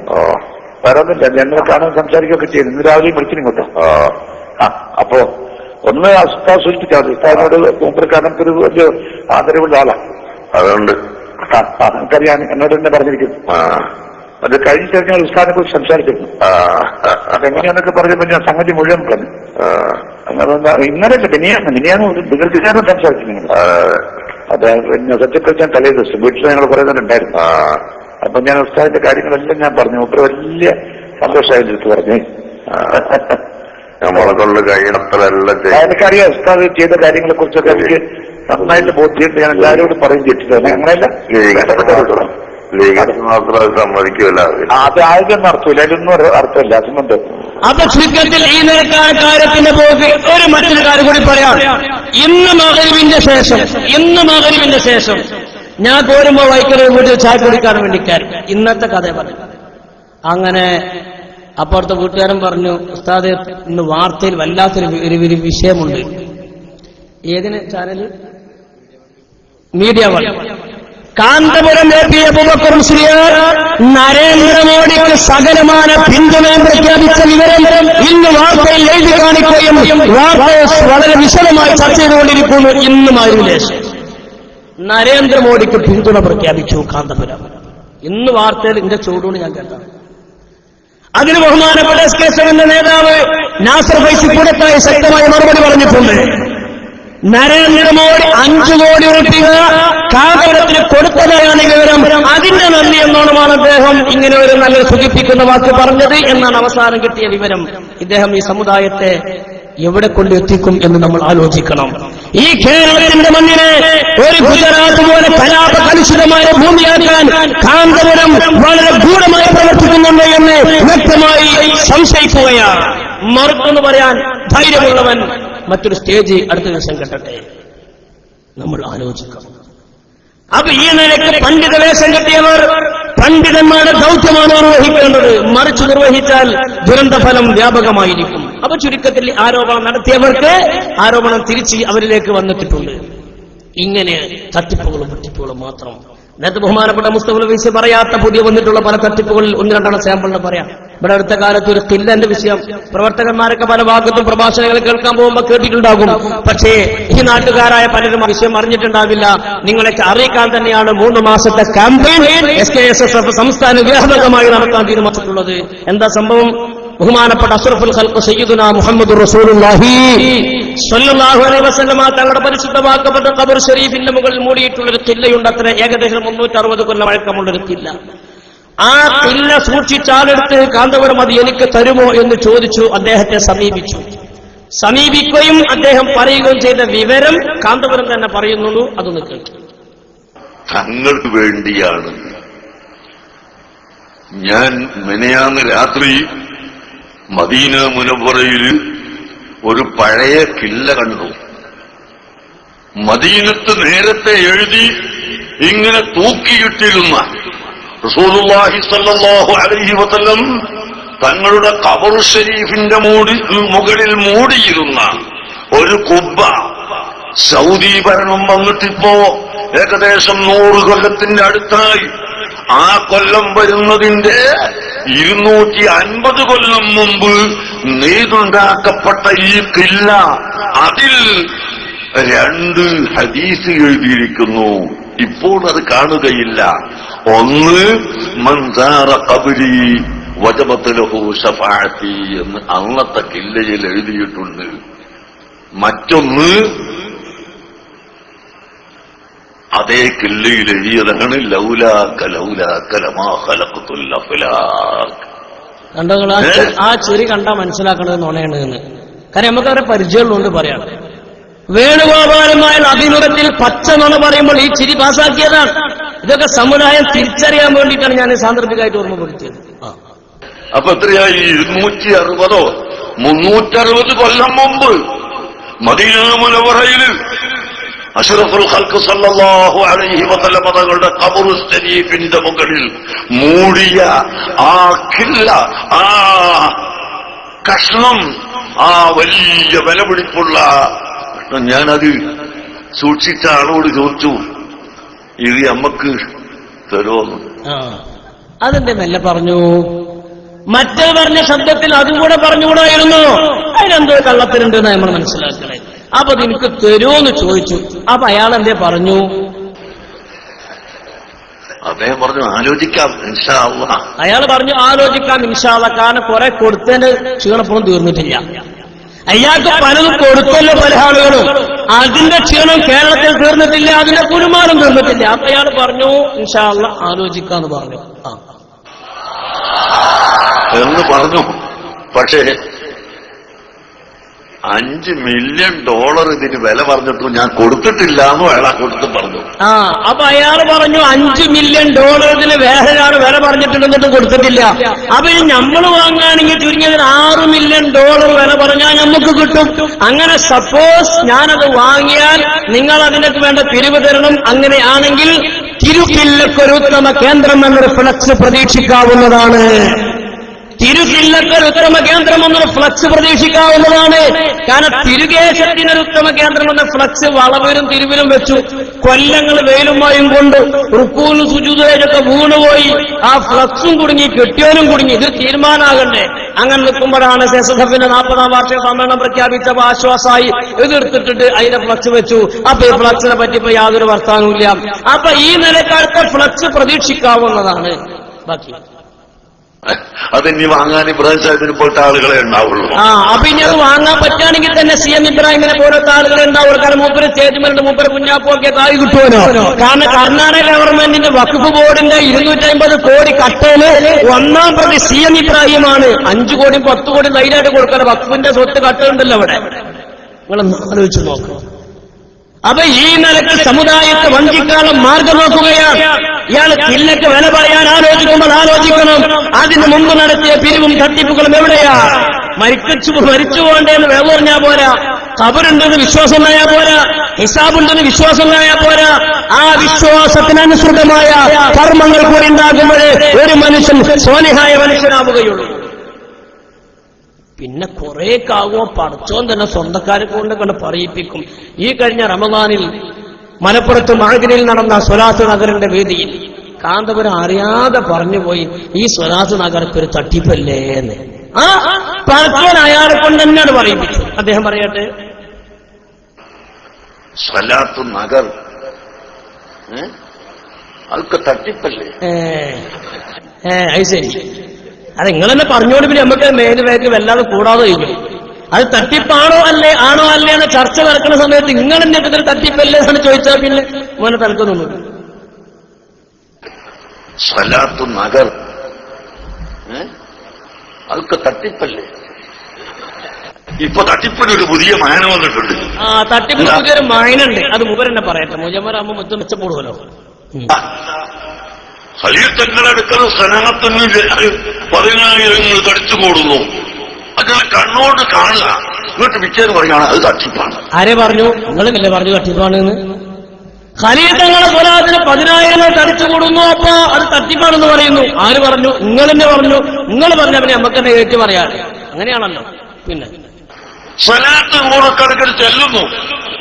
വേറെ ഒന്നുമില്ല, ഞങ്ങൾ കാണാൻ സംസാരിക്കുകയൊക്കെ ചെയ്യുന്നു. ഇന്ന് രാവിലെ വിളിച്ചിങ്ങോട്ടോ. അപ്പോ ഒന്ന് സൂചിപ്പിച്ചാൽ മതി. ഉസ്താദിനോട് മൂപ്പർക്കാരൻ ഒരു വലിയ ആദരവുള്ള ആളാണ്. അതുകൊണ്ട് നമുക്കറിയാൻ എന്നോട് തന്നെ പറഞ്ഞിരിക്കുന്നു. അത് കഴിഞ്ഞ കഴിഞ്ഞാൽ ഉസ്താദിനെ കുറിച്ച് സംസാരിച്ചിരുന്നു. അതെങ്ങനെയാന്നൊക്കെ പറഞ്ഞപ്പോ ഞാൻ സംഗതി മുഴുവൻ പറഞ്ഞു. ഇന്നലെ മിനിയാന്ന് ദീർഘകാലം സംസാരിച്ചിരുന്നു. അതെ, പിന്നെ സത്യപ്രതി ഞാൻ തലേ ദിവസം വീട്ടിൽ ഞങ്ങൾ കുറെ നേരം ഉണ്ടായിരുന്നു. അപ്പൊ ഞാൻ ഉസ്താദിന്റെ കാര്യങ്ങളെല്ലാം ഞാൻ പറഞ്ഞു. മൂപ്പര് വലിയ സന്തോഷമായിട്ട് എടുത്ത് പറഞ്ഞു. നമ്മളെ കൊണ്ട് കഴിയണത്രല്ല. എനിക്കറിയാം ഉസ്താദ് ചെയ്ത കാര്യങ്ങളെ കുറിച്ചൊക്കെ എനിക്ക് നന്നായിട്ട് ബോധ്യമുണ്ട്. ഞാൻ എല്ലാവരോടും പറയും ചെയ്തിട്ടുണ്ട്. അങ്ങനെയല്ല മാത്രം സമ്മതിക്കൂല. അത് ആദ്യം അർത്ഥമില്ല, അതിലൊന്നും അർത്ഥമില്ല. അതുകൊണ്ട് അപ്പൊ ചുരുക്കത്തിൽ ഈ നിരക്കാരത്തിന്റെ പോക്ക് ഒരു മറ്റൊരു കാര്യം കൂടി പറയാം. ഇന്ന് മഗ്‌രിബിന്റെ ശേഷം ഞാൻ പോരുമ്പോ വൈക്കൽ വീട്ടിൽ ചായ കുടിക്കാൻ വേണ്ടിക്കാർ ഇന്നത്തെ കഥ പറഞ്ഞു. അങ്ങനെ അപ്പുറത്തെ വീട്ടുകാരൻ പറഞ്ഞു, ഉസ്താദ് ഇന്ന് വാർത്തയിൽ വല്ലാത്തൊരു വിഷയമുണ്ട്. ഏതിന് channel? Media One. Kanthapuram A P Aboobacker Musliyar നരേന്ദ്രമോദിക്ക് സകലമായ പിന്തുണയും പ്രഖ്യാപിച്ച വിവരം ഇന്ന് വാർത്തയിൽ എഴുതി കാണിക്കുകയും വാർത്തയെ വളരെ വിശദമായി ചർച്ച ചെയ്തുകൊണ്ടിരിക്കുന്നു. ഇന്നുമായിരുന്നു ദേശം നരേന്ദ്രമോദിക്ക് പിന്തുണ പ്രഖ്യാപിച്ചു കാന്തപുരം. ഇന്ന് വാർത്തയിൽ ഇതിന്റെ ചൂടോട് ഞാൻ കേട്ടു. അതിന് ബഹുമാനപ്പെട്ട എസ്.കെ.എസ്.എഫിന്റെ നേതാവ് നാസർ ഫൈസി കൂടത്തായി ശക്തമായി മറുപടി പറഞ്ഞിട്ടുണ്ട്. നരേന്ദ്രമോദി 5 കോടി രൂപ കാന്തപുരത്തിന് കൊടുത്തതായാണ് വിവരം. അതിന്റെ നന്ദി എന്നോണമാണ് അദ്ദേഹം ഇങ്ങനെ ഒരു നല്ല സുഖിപ്പിക്കുന്ന വാക്ക് പറഞ്ഞത് എന്നാണ് അവസാനം കിട്ടിയ വിവരം. ഇദ്ദേഹം ഈ സമുദായത്തെ എവിടെ കൊണ്ടെത്തിക്കും എന്ന് നമ്മൾ ആലോചിക്കണം. ഈ കേരളത്തിന്റെ മണ്ണിനെ ഒരു ഗുജറാത്ത് പോലെ കലാപ കലുഷിതമായ ഭൂമിയാക്കാൻ കാന്തപുരം വളരെ ഗൂഢമായി പ്രവർത്തിക്കുന്നുണ്ട് എന്ന് വ്യക്തമായി സംശയിക്കുകയാണ്. മറുത്തെന്ന് പറയാൻ ധൈര്യമുള്ളവൻ മറ്റൊരു സ്റ്റേജ് അടുത്ത ദിവസം കെട്ടട്ടെ. നമ്മൾ ആലോചിക്കണം. അപ്പൊ ഈ നിലയ്ക്ക് പണ്ഡിത വേഷം കെട്ടിയവർ പണ്ഡിതന്മാരുടെ ദൗത്യമാണ് നിർവഹിക്കേണ്ടത്. മറിച്ച് നിർവഹിച്ചാൽ ദുരന്തഫലം വ്യാപകമായിരിക്കും. അപ്പൊ ചുരുക്കത്തിൽ ആരോപണം നടത്തിയവർക്ക് ആരോപണം തിരിച്ച് അവരിലേക്ക് വന്നിട്ടുണ്ട്. ഇങ്ങനെ തട്ടിപ്പുകളും വെട്ടിപ്പുകളും മാത്രം. നേരത്തെ ബഹുമാനപ്പെട്ട മുസ്തഫ ഫൈസി പറയാത്ത പുതിയ വന്നിട്ടുള്ള പല തട്ടിപ്പുകളിൽ 1-2 സാമ്പിളിന് പറയാം. ഇവിടെ അടുത്ത കാലത്ത് ഒരു കില്ലന്റെ വിഷയം പ്രവർത്തകന്മാരൊക്കെ പല ഭാഗത്തും പ്രഭാഷണങ്ങൾ കേൾക്കാൻ പോകുമ്പോൾ കേട്ടിട്ടുണ്ടാകും. പക്ഷേ ഈ നാട്ടുകാരായ പലരും വിഷയം അറിഞ്ഞിട്ടുണ്ടാവില്ല. നിങ്ങളെ അറിയിക്കാൻ തന്നെയാണ് 3 മാസത്തെ ക്യാമ്പയിൻ എസ്.കെ.എസ്.എഫ് സംസ്ഥാന വ്യാപകമായി നടത്താൻ തീരുമാനിച്ചിട്ടുള്ളത്. എന്താ സംഭവം? ബഹുമാനപ്പെട്ട അഷ്റഫുൽ ഖൽഖ് സയ്യിദുനാ മുഹമ്മദ് റസൂലുള്ളാഹി സ്വല്ലല്ലാഹു അലൈഹി വസല്ലമ തങ്ങളുടെ പരിശുദ്ധമാക്കപ്പെട്ട ഖബർ ഷരീഫിന്റെ മുകളിൽ മൂടിയിട്ടുള്ളൊരു കില്ലയുണ്ട്. അത്ര ഏകദേശം 360 കൊല്ലം പഴക്കമുള്ളൊരു കില്ല. ആ കില്ല സൂക്ഷിച്ചാലെടുത്ത് കാന്തപുരം അത് എനിക്ക് തരുമോ എന്ന് ചോദിച്ചു. അദ്ദേഹത്തെ സമീപിക്കുകയും അദ്ദേഹം പറയുകയും ചെയ്ത വിവരം കാന്തപുരം തന്നെ പറയുന്നുള്ളൂ. അതൊന്ന് കേൾക്കും. തങ്ങൾക്ക് വേണ്ടിയാണ് ഞാൻ മെനയാന്ന് രാത്രി മദീന മുനവ്വറയിൽ ഒരു പഴയ കില്ല കണ്ടു. മദീനത്ത് നേരത്തെ എഴുതി ഇങ്ങനെ തൂക്കിയിട്ടിരുന്ന റസൂലുള്ളാഹി സ്വല്ലല്ലാഹു അലൈഹി വസല്ലം തങ്ങളുടെ ഖബർ ഷരീഫിന്റെ മുകളിൽ മൂടിയിരുന്ന ഒരു കുബ്ബ സൗദി ഭരണം വന്നിട്ടിപ്പോ ഏകദേശം 100 കൊല്ലത്തിന്റെ അടുത്തായി. ആ കൊല്ലം വരുന്നതിന്റെ 250 കൊല്ലം മുമ്പ് നെയ്തുണ്ടാക്കപ്പെട്ട ഈ കില്ല, അതിൽ 2 ഹദീസ് എഴുതിയിരിക്കുന്നു. ഇപ്പോൾ അത് കാണുകയില്ല. ഒന്ന് മൻസാറ ഖബരി വജബത്ത് ലഹു ശഫാഅത്തി എന്ന് അന്നത്തെ കില്ലയിൽ എഴുതിയിട്ടുണ്ട്. മറ്റൊന്ന് അതേ കില്ലയിൽ എഴുതിയതാണ് ലൗലാക ലൗലാക ലമാ ഖലഖതുൽ അഫ്ലാഖ്. കണ്ടോ ആ ചെറി കണ്ടാ മനസ്സിലാക്കണത് നുണയാണ് എന്ന്. കാരണം നമുക്ക് അവരെ പരിചയമുള്ളതുകൊണ്ട് പറയാണ്. വേണുഗോപാലമായ അഭിമുഖത്തിൽ പച്ച നുണ പറയുമ്പോൾ ഈ ചിരി പാസാക്കിയതാണ്. ഇതൊക്കെ സമുദായം തിരിച്ചറിയാൻ വേണ്ടിയിട്ടാണ് ഞാൻ സാന്ദർഭികമായിട്ട് ഓർമ്മപ്പെടുത്തിയത്. അപ്പൊ എത്രയായി? 260 360 കൊല്ലം മുമ്പ് മദീന മുനവ്വറയിൽ അഷ്റഫുൽ ഖൽഖ് സല്ലല്ലാഹു അലൈഹി വസല്ലം തങ്ങളുടെ ഖബറു ശരീഫിന്റെ മുകളിൽ മൂടിയ ആ കില്ല, ആ കഷ്ണം, ആ വലിയ വിലപിടിപ്പുള്ള ഞാനത് സൂക്ഷിച്ച ആളോട് ചോദിച്ചു, ഇത് അമ്മക്ക് തരുമോന്ന്. അതെന്റെ മെല്ലെ പറഞ്ഞു. മറ്റേ പറഞ്ഞ ശബ്ദത്തിൽ അതും കൂടെ പറഞ്ഞുകൂടായിരുന്നു. അതിനെന്തോ കള്ളത്തിനുണ്ടെന്ന് നമ്മൾ മനസ്സിലാക്കണേ. അപ്പൊ അത് എനിക്ക് തരുമോന്ന് ചോദിച്ചു. അപ്പൊ അയാൾ എന്തേ പറഞ്ഞു? അദ്ദേഹം പറഞ്ഞു ആലോചിക്കാം ഇൻഷാ അല്ലാഹ്. അയാൾ പറഞ്ഞു ആലോചിക്കാം ഇൻഷാ അല്ലാഹ്. കാരണം കുറെ കൊടുത്തതിന്റെ ക്ഷീണപ്പുറം തീർന്നിട്ടില്ല. അയാൾക്ക് പലതും കൊടുത്തല്ലോ പല ആളുകളും. അതിന്റെ ക്ഷീണം കേരളത്തിൽ തീർന്നിട്ടില്ല, അതിന്റെ കുരുമാനം തീർന്നിട്ടില്ല. അപ്പൊ അയാൾ പറഞ്ഞു ഇൻഷാ അല്ലാഹ് ആലോചിക്കാന്ന് പറഞ്ഞു. എന്ന് പറഞ്ഞു. പക്ഷേ $5 മില്യൺ ഇതിന് വില പറഞ്ഞിട്ടും ഞാൻ കൊടുത്തിട്ടില്ല എന്നും അയാൾ കൊടുത്ത് പറഞ്ഞു. അപ്പൊ അയാൾ പറഞ്ഞു $5 മില്യൺ ഇതിന് വേറെ ഒരാൾ വില പറഞ്ഞിട്ടുണ്ടെന്നിട്ട് കൊടുത്തിട്ടില്ല. അപ്പൊ ഇനി നമ്മൾ വാങ്ങുകയാണെങ്കിൽ ചുരുങ്ങിയത് $6 മില്യൺ വില പറഞ്ഞാൽ നമുക്ക് കിട്ടും. അങ്ങനെ സപ്പോസ് ഞാനത് വാങ്ങിയാൽ നിങ്ങൾ അതിനൊക്കെ വേണ്ട പിരിവ് തരണം. അങ്ങനെയാണെങ്കിൽ തിരുക്കില്ലക്കൊരു ഉത്തമ കേന്ദ്രം എന്നൊരു ഫ്ലക്സ് പ്രതീക്ഷിക്കാവുന്നതാണ്. തിരുക്കില്ലക്കൊരു ഉത്തമ കേന്ദ്രം എന്നൊരു ഫ്ലക്സ് പ്രതീക്ഷിക്കാവുന്നതാണ്. കാരണം തിരുകേശത്തിനൊരു ഉത്തമ കേന്ദ്രം എന്ന ഫ്ലക്സ് വളവിലും തിരുവിലും വെച്ചു. കൊല്ലങ്ങൾ വെയിലുമായും കൊണ്ട് റുക്കൂലും സുജൂദിലൊക്കെ വീണുപോയി. ആ ഫ്ലക്സും കുടുങ്ങി, കെട്ടിയോനും കുടുങ്ങി. ഇത് തീരുമാനാകണ്ടേ? അങ്ങനെ നിൽക്കുമ്പോഴാണ് സെസഫിന്റെ 40ാം വാർഷിക സമ്മേളനം പ്രഖ്യാപിച്ചപ്പോ ആശ്വാസമായി എതിർത്തിട്ടിട്ട് അതിന്റെ ഫ്ലക്സ് വെച്ചു. അപ്പൊ ഈ ഫ്ലക്സിനെ പറ്റിപ്പോ യാതൊരു വർത്താനവുമില്ല. അപ്പൊ ഈ നിലക്കാലത്തെ ഫ്ലക്സ് പ്രതീക്ഷിക്കാവുന്നതാണ്. ബാക്കി അതിനി വാങ്ങാൻ ഇബ്രാഹിം സാഹിബിന് പോലത്തെ ആളുകളെ ഉണ്ടാവുള്ളൂ. അപ്പൊ ഇനി അത് വാങ്ങാൻ പറ്റുകയാണെങ്കിൽ തന്നെ CM ഇബ്രാഹിമിനെ പോലത്തെ ആളുകളെ ഉണ്ടാവുള്ളൂ. കാരണം മൂപ്പര് സ്റ്റേറ്റ്മെന്റ്, മൂപ്പര് കുഞ്ഞാപ്പൊക്കെ താഴെ കിട്ടുമല്ലോ. കാരണം കർണാടക ഗവൺമെന്റിന്റെ വഖഫ് ബോർഡിന്റെ 250 കോടി കട്ടേല് 1ാം പ്രതി CM ഇബ്രാഹിമാണ്. 5 കോടിയും 10 കോടിയും ധൈര്യമായിട്ട് കൊടുക്കണം. വഖഫിന്റെ സ്വത്ത് കട്ടുണ്ടല്ലോ അവിടെ. നിങ്ങളൊന്ന് ആലോചിച്ച് നോക്കണം. അപ്പൊ ഈ നിലക്ക് സമുദായത്തെ വഞ്ചിക്കാനുള്ള മാർഗം നോക്കുകയാണ്. ഇയാൾ കില്ലക്ക് വില പറയാൻ ആലോചിക്കുമ്പോൾ ആലോചിക്കണം, അതിന് മുമ്പ് നടത്തിയ പിരിവും തട്ടിപ്പുകളും എവിടെയാ? മരിച്ചു പോകണ്ടേന്ന് വെള്ളം പറഞ്ഞാൽ പോരാ. ഖബറുണ്ടെന്ന് വിശ്വാസം ഉണ്ടായാൽ പോരാ. ഹിസാബുണ്ടെന്ന് വിശ്വാസം ഉണ്ടായാൽ പോരാ. ആ വിശ്വാസത്തിനനുസൃതമായ കർമ്മങ്ങൾ കൂടി ഉണ്ടാകുമ്പോഴേ ഒരു മനുഷ്യൻ സ്വാലിഹായ മനുഷ്യനാവുകയുള്ളൂ. പിന്നെ കുറെ കാവോ പടച്ചോൻ തന്നെ സ്വന്തക്കാരെ കൊണ്ട് കണ്ട് പറയിപ്പിക്കും. ഈ കഴിഞ്ഞ റമദാനിൽ മലപ്പുറത്ത് മഅദിനിൽ നടന്ന സ്വലാത്ത് നഗറിന്റെ വേദിയിൽ കാന്തപുരം അറിയാതെ പറഞ്ഞുപോയി, ഈ സ്വലാത്ത് നഗർക്ക് ഒരു തട്ടിപ്പല്ലേ എന്ന്. പടച്ചോൻ അയാളെ കൊണ്ട് തന്നെയാണ് പറയിപ്പിച്ചു. അദ്ദേഹം പറയട്ടെ, സ്വലാത്ത് നഗർ അതൊക്കെ തട്ടിപ്പല്ലേ? അത് ശരി. അത് നിങ്ങൾ തന്നെ പറഞ്ഞോണ്ട് പിന്നെ നമുക്ക് മേലുവേക്ക് വല്ലാതെ കൂടാതെ കഴിഞ്ഞു. അത് തട്ടിപ്പാണോ അല്ലേ എന്ന് ചർച്ച നടക്കുന്ന സമയത്ത് നിങ്ങൾ എന്നിട്ട് തട്ടിപ്പല്ലേ എന്ന് ചോദിച്ചാൽ പിന്നെ മോനെ തലക്കൊന്നും സ്വലാത്ത് നഗർ അതൊക്കെ തട്ടിപ്പല്ലേ? ഇപ്പൊ തട്ടിപ്പിനൊരു പുതിയ മായന വന്നിട്ടുണ്ട്. തട്ടിപ്പിന് പുതിയൊരു മായനുണ്ട്. അത് മുഖരെന്നെ പറയട്ടെ. മുജമ്മറാകുമ്പോ മൊത്തം മെച്ചപ്പെടുമല്ലോ. ഹലീത്തങ്ങളെടുക്കൽ സനാത്തിന് 10,000 തടിച്ചു കൂടുന്നു. അങ്ങനെ കണ്ണോട് കാണുക, എന്നിട്ട് വിച്ചേന്ന് പറയുകയാണ് അത് തട്ടിപ്പാണ്. ആരെ പറഞ്ഞു? നിങ്ങളല്ലേ പറഞ്ഞു തട്ടിപ്പാണെന്ന്? ഖലീഫങ്ങളെ സ്വലാത്തിന് 10,000 തടിച്ചു കൂടുന്നു, അപ്പൊ അത് തട്ടിപ്പാണെന്ന് പറയുന്നു. ആര് പറഞ്ഞു? നിങ്ങൾ തന്നെ പറഞ്ഞു. നിങ്ങൾ പറഞ്ഞ പിന്നെ നമുക്ക് തന്നെ ഏറ്റു പറയാറ്. അങ്ങനെയാണല്ലോ. പിന്നെ സ്വലാത്ത് നൂറുകണക്കിന് ചെല്ലുന്നു,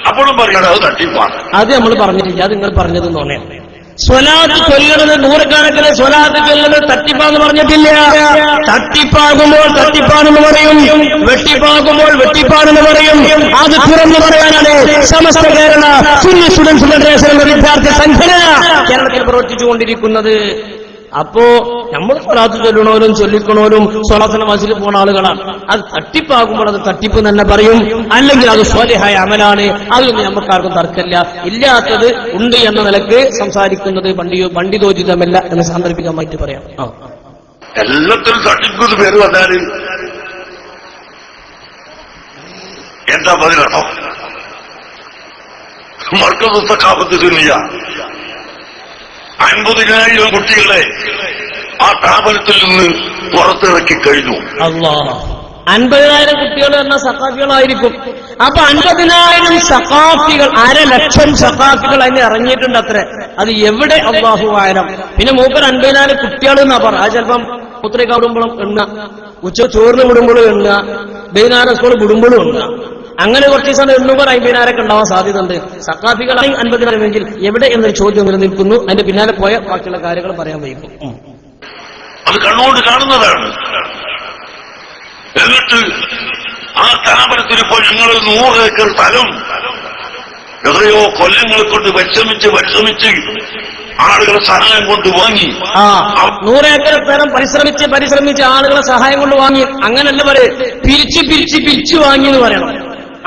അപ്പോഴും പറയണം അത് തട്ടിപ്പാണ്. അത് നമ്മൾ പറഞ്ഞിട്ടില്ല, അത് നിങ്ങൾ പറഞ്ഞത് നോണയാണ്. സ്വലാത്ത് ചൊല്ലുന്നത് നൂറുകണക്കിന് സ്വലാത്ത് ചൊല്ലുന്നത് തട്ടിപ്പാന്ന് പറഞ്ഞിട്ടില്ല. തട്ടിപ്പാകുമ്പോൾ തട്ടിപ്പാണെന്ന് പറയും, വെട്ടിപ്പാകുമ്പോൾ വെട്ടിപ്പാണെന്ന് പറയും. അത് തുറന്നു പറയാനാണ് സമസ്ത കേരള സുന്നി സ്റ്റുഡൻസ് ഫെഡറേഷൻ എന്ന വിദ്യാർത്ഥി സംഘടന കേരളത്തിൽ പ്രവർത്തിച്ചുകൊണ്ടിരിക്കുന്നത്. അപ്പോ നമ്മൾ സ്വലാത്ത് ചൊല്ലണോലും ചൊല്ലിക്കണോലും സ്വലാത്ത് നമാസിൽ പോണ ആളുകളാണ്. അത് തട്ടിപ്പാകുമ്പോൾ അത് തട്ടിപ്പ് തന്നെ പറയും, അല്ലെങ്കിൽ അത് സ്വാലിഹായ അമലാണ്. അതൊന്നും നമുക്കാർക്കും തർക്കമില്ല. ഇല്ലാത്തത് ഉണ്ട് എന്ന നിലക്ക് സംസാരിക്കുന്നത് പണ്ഡിതോചിതമല്ല എന്ന് സാന്ദർഭികമായിട്ട് പറയാം. എല്ലാത്തിനും തട്ടിപ്പ് പേര് വന്നാല് എന്താ പതിനെട്ടോ മർക്കസ് സഖാഫത്ത് സുന്നിയ 50,000 കുട്ടികളെ ആ സ്ഥാപനത്തിൽ നിന്ന് പുറത്തിറക്കി കഴിഞ്ഞു. അല്ലാഹ്, 50,000 കുട്ടികൾ എന്ന സഖാഫികളായിരിക്കും. അപ്പൊ 50,000 സഖാഫികൾ, 1,00,000 സഖാഫികൾ അതിന് ഇറങ്ങിയിട്ടുണ്ട് അത്ര. അത് എവിടെ അല്ലാഹു ആലം. പിന്നെ മൂപ്പർ 50,000 കുട്ടികൾ എന്നാ പറ. അത് ചിലപ്പം പുത്രിക വിടുമ്പോഴും എണ്ണ, ഉച്ച ചോറിന് വിടുമ്പോഴും എണ്ണ, വൈകുന്നേരം സ്കൂൾ വിടുമ്പോഴും എണ്ണ. അങ്ങനെ കുറച്ച് ദിവസം 850,000 ഉണ്ടാവാൻ സാധ്യതയുണ്ട്. സഖാഫികളായി 50,000 എങ്കിൽ എവിടെ എന്നൊരു ചോദ്യം നിലനിൽക്കുന്നു. അതിന്റെ പിന്നാലെ പോയ ബാക്കിയുള്ള കാര്യങ്ങൾ പറയാൻ വൈകും. അത് കണ്ണുകൊണ്ട് കാണുന്നതാണ്. എന്നിട്ട് ആ സ്ഥാപനത്തിന് ഇപ്പോൾ ഞങ്ങൾ 100 ഏക്കർ സ്ഥലം എത്രയോ കൊല്ലങ്ങളെ കൊണ്ട് പരിശ്രമിച്ച് ആളുകളെ സഹായം കൊണ്ട് വാങ്ങി. 100 ഏക്കർ സ്ഥലം പരിശ്രമിച്ച് ആളുകളെ സഹായം കൊണ്ട് വാങ്ങി. അങ്ങനല്ല പറയും, പിരിച്ചു വാങ്ങി എന്ന് പറയണം.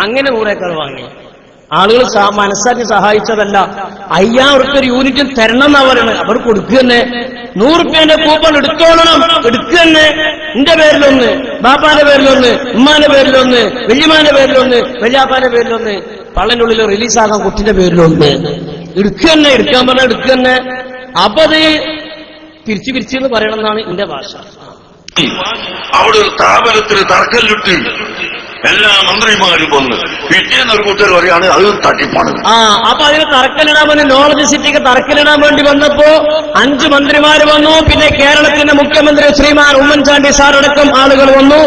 അങ്ങനെ 100 ഏക്കർ വാങ്ങി. ആളുകൾ മനസ്സാക്കി സഹായിച്ചതല്ല. 5,000 റുപ്യ യൂണിറ്റ് തരണം എന്നാ പറയുന്നത്. അവർ കൊടുക്കുക തന്നെ. 100 റുപ്യന്റെ കൂപ്പൺ എടുത്തോളണം, എടുക്കുക തന്നെ. എന്റെ പേരിലൊന്ന്, ബാപ്പാന്റെ പേരിലൊന്ന്, ഉമ്മാന്റെ പേരിലൊന്ന്, വല്യമാന്റെ പേരിലൊന്ന്, വല്യാപ്പാന്റെ പേരിലൊന്ന്, പള്ളന്റെ ഉള്ളിൽ റിലീസാകാൻ കുട്ടിന്റെ പേരിലൊന്ന്. എടുക്കുക തന്നെ, എടുക്കാൻ പറഞ്ഞാൽ എടുക്കുക തന്നെ. അപ്പൊ അത് പിരിച്ചെന്ന് പറയണം എന്നാണ് എന്റെ ഭാഷ. അവിടെ ഒരു സ്ഥാപനത്തിന് തർക്കല്ലിട്ട് എല്ലാ മന്ത്രിമാരും വന്ന് പിറ്റേന്ന് ഒരു കൂട്ടർ പറയാണ് അത് തട്ടിപ്പാണ്. അപ്പൊ അതിന് തറക്കലിടാൻ വേണ്ടി നോളജ് സിറ്റിക്ക് തറക്കലിടാൻ വേണ്ടി വന്നപ്പോ 5 മന്ത്രിമാര് വന്നു. പിന്നെ കേരളത്തിന്റെ മുഖ്യമന്ത്രി ശ്രീമാൻ ഉമ്മൻചാണ്ടി സാറടക്കം ആളുകൾ വന്നു.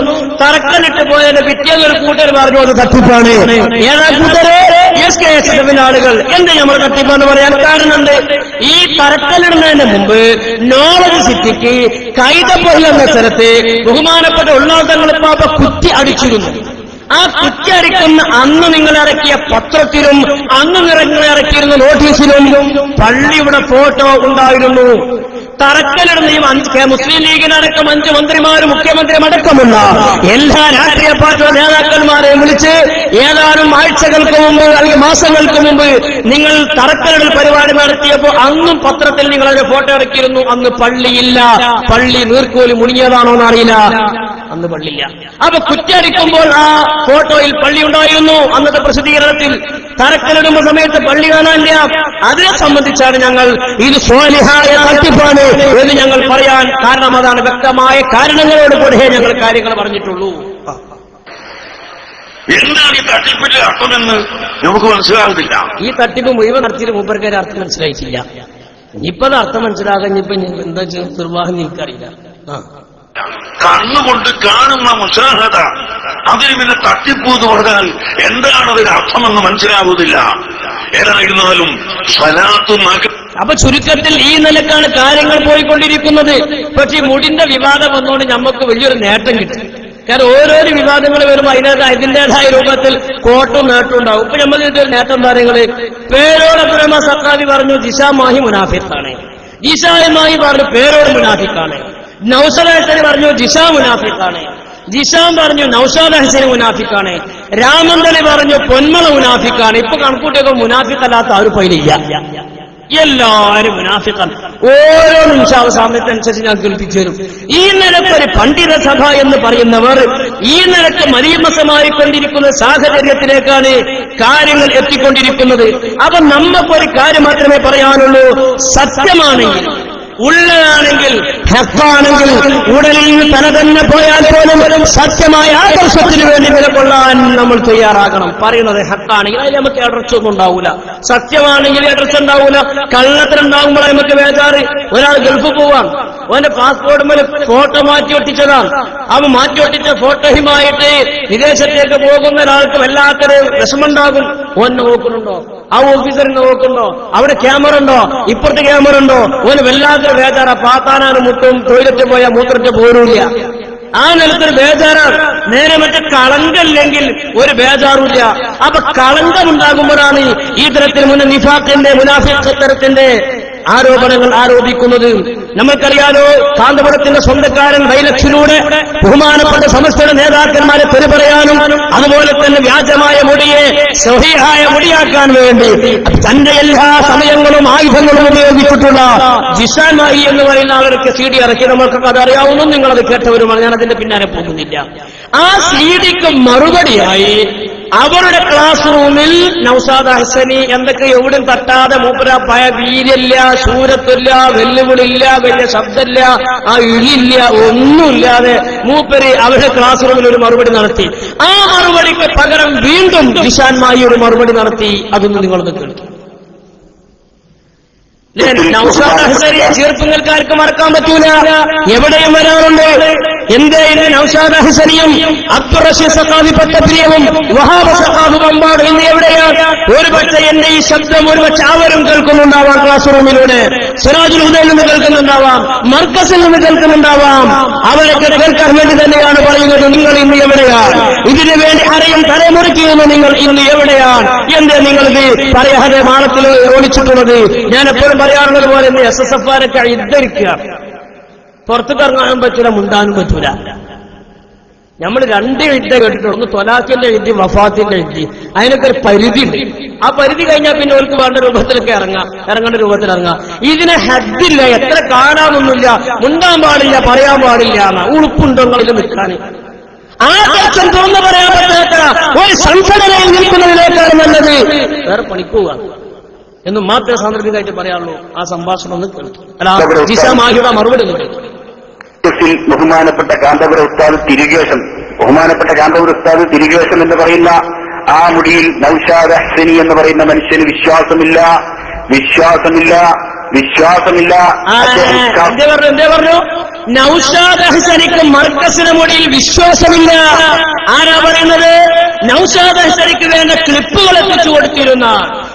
തറക്കലിട്ട് പോയതിന് പിറ്റേന്ന് ഒരു കൂട്ടർ പറഞ്ഞു അത് തട്ടിപ്പാണ്. ഏതാ കൂട്ടര്? SKSFിന്റെ ആളുകൾ. എന്ത് നമ്മൾ തട്ടിപ്പാന്ന് പറയാൻ കാരണമുണ്ട്. ഈ തറക്കലിടുന്നതിന് മുമ്പ് നോളജ് സിറ്റിക്ക് കൈതപ്പൊയിൽ എന്ന സ്ഥലത്ത് ബഹുമാനപ്പെട്ട ഉള്ളാതങ്ങളിപ്പാപ്പ കുറ്റി അടിച്ചിരുന്നു. ആ കുറ്റി അടിക്കുന്ന അന്ന് നിങ്ങൾ ഇറക്കിയ പത്രത്തിലും അന്ന് നിങ്ങൾ ഇറക്കിയിരുന്ന നോട്ടീസിലും പള്ളിയുടെ ഫോട്ടോ ഉണ്ടായിരുന്നു. തറക്കലിടുന്ന ഈ മുസ്ലിം ലീഗിനടക്കം 5 മന്ത്രിമാരും മുഖ്യമന്ത്രിയും അടക്കമുള്ള എല്ലാ രാഷ്ട്രീയ പാർട്ടിയുടെ നേതാക്കന്മാരെയും വിളിച്ച് ഏതാനും ആഴ്ചകൾക്ക് മുമ്പ് അല്ലെങ്കിൽ മാസങ്ങൾക്ക് മുമ്പ് നിങ്ങൾ തറക്കലിടൽ പരിപാടി നടത്തിയപ്പോൾ അന്നും പത്രത്തിൽ നിങ്ങൾ അതിന്റെ ഫോട്ടോ ഇറക്കിയിരുന്നു. അന്ന് പള്ളിയില്ല. പള്ളി നീർക്കോലി മുണിഞ്ഞതാണോ എന്നറിയില്ല. അന്ന് പള്ളിയില്ല. അപ്പൊ കുറ്റടിക്കുമ്പോൾ ആ ഫോട്ടോയിൽ പള്ളി ഉണ്ടായിരുന്നു. അന്നത്തെ പ്രസിദ്ധീകരണത്തിൽ തറക്കലിടുന്ന സമയത്ത് പള്ളി കാണാനില്ല. അതിനെ സംബന്ധിച്ചാണ് ഞങ്ങൾ ഇത് സ്വാലിഹായ തട്ടിപ്പാണ് എന്ന് ഞങ്ങൾ പറയാൻ കാരണം. അതാണ് വ്യക്തമായ കാരണങ്ങളോട് കൂടെ ഞങ്ങൾ കാര്യങ്ങൾ പറഞ്ഞിട്ടുള്ളൂ. എന്താണ് ഈ തട്ടിപ്പിന്റെ അർത്ഥമെന്ന് നമുക്ക് മനസ്സിലാകുന്നില്ല. ഈ തട്ടിപ്പ് മുഴുവൻ നടത്തിയിട്ട് മൂപ്പർക്കാരെ അർത്ഥം മനസ്സിലായിട്ടില്ല. ഇനിയിപ്പത് അർത്ഥം മനസ്സിലാകാൻ ഇപ്പൊ എന്താ നിർവാഹം എനിക്കറിയില്ല. കണ്ണുകൊണ്ട് കാണുന്ന മുശാഹദ, അതിന് പിന്നെ തട്ടിപ്പ് എന്ന് പറഞ്ഞാൽ എന്താണ് അതിന് അർത്ഥമെന്ന് മനസ്സിലാകുന്നില്ല. ഏതായിരുന്നാലും സ്വലാത്തും അപ്പൊ ചുരുക്കത്തിൽ ഈ നിലക്കാണ് കാര്യങ്ങൾ പോയിക്കൊണ്ടിരിക്കുന്നത്. പക്ഷേ മുടിന്റെ വിവാദം വന്നുകൊണ്ട് നമുക്ക് വലിയൊരു നേട്ടം കിട്ടും. കാരണം ഓരോരോ വിവാദങ്ങൾ വരുമ്പോൾ അതിന്റേതായ രൂപത്തിൽ കോട്ടും നേട്ടം ഉണ്ടാവും. ഇപ്പൊ നമ്മൾ ഇതൊരു നേട്ടം കാര്യങ്ങള് പേരോടൊപ്പം സഖാവി പറഞ്ഞു ജിഷാ മാഹി മുനാഫിഖാണ്. ജിഷായി പറഞ്ഞു പേരോട് മുനാഫിഖാണ്. നൗഷാദ് ഹസൻ പറഞ്ഞു ജിഷ മുനാഫിഖാണ്. ജിഷാൻ പറഞ്ഞു നൗഷാദ് ഹസൻ മുനാഫിഖാണ്. രാമന്തളി പറഞ്ഞു പൊന്മള മുനാഫിഖാണ്. ഇപ്പൊ കണക്കൂട്ടിയൊക്കെ മുനാഫിഖല്ലാത്ത ആ ഒരു പൈലില്ല. എല്ലാവരും മുനാഫിഖാണ്. ഓരോ നിമിഷം സമയത്തനുസരിച്ച് ഞാൻ കേൾപ്പിച്ചു തരും. ഈ നിലക്കൊരു പണ്ഡിത സഭ എന്ന് പറയുന്നവർ ഈ നിലക്ക് മലീമസമായിക്കൊണ്ടിരിക്കുന്ന സാഹചര്യത്തിലേക്കാണ് കാര്യങ്ങൾ എത്തിക്കൊണ്ടിരിക്കുന്നത്. അപ്പൊ നമുക്കൊരു കാര്യം മാത്രമേ പറയാനുള്ളൂ. സത്യമാണെങ്കിൽ ഉള്ളതാണെങ്കിൽ ഹക്കാണെങ്കിൽ ഉടലിൽ നിന്ന് തല തന്നെ പോയാൽ പോലും സത്യമായ ആദർശത്തിന് വേണ്ടി നിലകൊള്ളാൻ നമ്മൾ തയ്യാറാകണം. പറയുന്നത് ഹക്കാണെങ്കിൽ അതിൽ നമുക്ക് ഇടർച്ചൊന്നും ഉണ്ടാവൂല, സത്യമാണെങ്കിൽ ഇടർച്ച ഉണ്ടാവൂല. കള്ളത്തിനുണ്ടാകുമ്പോൾ നമുക്ക് ബേജാറ്. ഒരാൾ ഗൾഫ് പോവാൻ, അവന്റെ പാസ്പോർട്ട് മേലെ ഫോട്ടോ മാറ്റി ഒട്ടിച്ചതാണ്. അവൻ മാറ്റി ഒട്ടിച്ച ഫോട്ടോയുമായിട്ട് വിദേശത്തേക്ക് പോകുന്ന ഒരാൾക്ക് വല്ലാത്തൊരു വിഷമുണ്ടാകും. ഓനെ നോക്കുന്നുണ്ടോ, ആ ഓഫീസറിനെ നോക്കുന്നുണ്ടോ, അവിടെ ക്യാമറ ഉണ്ടോ, ഇപ്പുറത്തെ ക്യാമറ ഉണ്ടോ, ഓന് വല്ലാത്തൊരു ബേജാറ. പാത്താനാണ് മുട്ടും, ടോയ്ലറ്റ് പോയാൽ മൂത്രത്തെ പോരൂല്ല. ആ നിലത്തൊരു ബേജാറാണ്. നേരെ മറ്റേ കളങ്കല്ലെങ്കിൽ ഒരു ബേജാറുമില്ല. അപ്പൊ കളങ്കമുണ്ടാകുമ്പോഴാണ് ഈ തരത്തിൽ മുന്നേ നിഫാഖിന്റെ മുനാഫിഖ് തരത്തിന്റെ ആരോപണങ്ങൾ ആരോപിക്കുന്നത്. നമ്മൾക്കറിയാലോ, കാന്തപുരത്തിന്റെ സ്വന്തക്കാരൻ വൈലക്ഷിലൂടെ ബഹുമാനപ്പെട്ട സമസ്തയുടെ നേതാക്കന്മാരെ തെറി പറയാനും അതുപോലെ തന്നെ വ്യാജമായ മുടിയെ സ്വഹീഹായ മുടിയാക്കാൻ വേണ്ടി തന്റെ എല്ലാ സമയങ്ങളും ആയുധങ്ങളും ഉപയോഗിച്ചിട്ടുള്ള ജിഷാൻ മായി എന്ന് പറയുന്ന ആളൊക്കെ CD ഇറക്കി. നമ്മൾക്കൊക്കെ അതറിയാവുന്നു, നിങ്ങളത് കേട്ടവരുമാണ്. ഞാൻ അതിന്റെ പിന്നാലെ പോകുന്നില്ല. ആ CD-ക്ക് മറുപടിയായി അവരുടെ ക്ലാസ് റൂമിൽ നൗഷാദ് ഹസനി എന്തൊക്കെ എവിടെയും തട്ടാതെ മൂപ്പര പയ വീര്യല്ല, ശൂരത്തില്ല, വെല്ലുവിളില്ല, വലിയ ശബ്ദമില്ല, ആ ഇഴിയില്ല, ഒന്നുമില്ലാതെ മൂപ്പര് അവരുടെ ക്ലാസ് റൂമിൽ ഒരു മറുപടി നടത്തി. ആ മറുപടിക്ക് പകരം വീണ്ടും ജിഷാൻ മായി ഒരു മറുപടി നടത്തി. അതൊന്നും നിങ്ങളൊന്ന് കേൾക്കും. നൗഷാദ് ഹസനിയെ ചെറുപ്പങ്ങൾക്കാർക്ക് മറക്കാൻ പറ്റൂല, എവിടെയും വരാറുണ്ട്. എന്തേ ഇന്ന് നൗഷാദ് ഹസനിയും അബ്ദുർ റഷീദ് സഖാഫി പട്ടപ്രിയവും വഹാബ് സഖാഫി മമ്പാട് ഇന്ന് എവിടെയാണ്? ഒരുപക്ഷെ എന്റെ ഈ ശബ്ദം ഒരുപക്ഷെ അവരും കേൾക്കുന്നുണ്ടാവാം. ക്ലാസ് റൂമിലൂടെ സിറാജുൽ ഹുദയിൽ നിന്ന് കേൾക്കുന്നുണ്ടാവാം, മർക്കസിൽ നിന്ന് കേൾക്കുന്നുണ്ടാവാം. അവരൊക്കെ കേൾക്കാൻ വേണ്ടി തന്നെയാണ് പറയുന്നത്, നിങ്ങൾ ഇന്ന് എവിടെയാണ്? ഇതിനു വേണ്ടി ആരെയും തലമുറിക്കുന്നു, നിങ്ങൾ ഇന്ന് എവിടെയാണ്? എന്തേ നിങ്ങളിത് പറയാതെ മാളത്തിൽ ഓടിച്ചിട്ടുള്ളത്? ഞാൻ എപ്പോഴും പറയാറുള്ളത് പോലെ ഇന്ന് SSF-കാരൊക്കെ ഇദ്ധരിക്കുക. പുറത്തേക്ക് ഇറങ്ങാനും പറ്റൂല, മുണ്ടാനും പറ്റൂല. നമ്മൾ രണ്ട് യുദ്ധ കേട്ടിട്ടുണ്ട്. ഒന്ന് തൊലാഖിന്റെ യുദ്ധി, വഫാത്തിന്റെ യുദ്ധി. അതിനൊക്കെ ഒരു പരിധി ഉണ്ട്. ആ പരിധി കഴിഞ്ഞാൽ പിന്നെ അവർക്ക് വേണ്ട രൂപത്തിലൊക്കെ ഇറങ്ങേണ്ട രൂപത്തിൽ ഇറങ്ങാം. ഇതിന് ഹദ്ദില്ല, എത്ര കാണാനൊന്നുമില്ല, മുണ്ടാൻ പാടില്ല, പറയാൻ പാടില്ല, ഉളുപ്പുണ്ടോങ്ങളിൽ നിൽക്കാൻ. ആ ലക്ഷം തുറന്നു പറയാൻ പറ്റാത്ത ഒരു സംഘടനയിൽ നിൽക്കുന്നതിനേക്കാൾ നല്ലത് വേറെ പണിക്കുക എന്ന് മാത്രമേ സാന്ദർഭികമായിട്ട് പറയാനുള്ളൂ. ആ സംഭാഷണം ഒന്ന് കേൾക്കും. അല്ല, ജിഷാമാഹിയുടെ മറുപടി ഒന്ന് കേൾക്കും. ബഹുമാനപ്പെട്ട കാന്തപുര ഉസ്താദ് തിരികേശം എന്ന് പറയുന്ന ആ മുടിയിൽ നൗഷാദ് ഹസനി എന്ന് പറയുന്ന മനുഷ്യന് വിശ്വാസമില്ല. എന്തേ പറഞ്ഞു? നൗഷാദ് ഹസനിക്ക് മർക്കസിന് മുടിയിൽ വിശ്വാസമില്ല. ആരാ പറയുന്നത്? നൗഷാദ് ഹസനിക്ക് വേണ്ട ക്ലിപ്പുകൾ എത്തിച്ചു കൊടുത്തിരുന്ന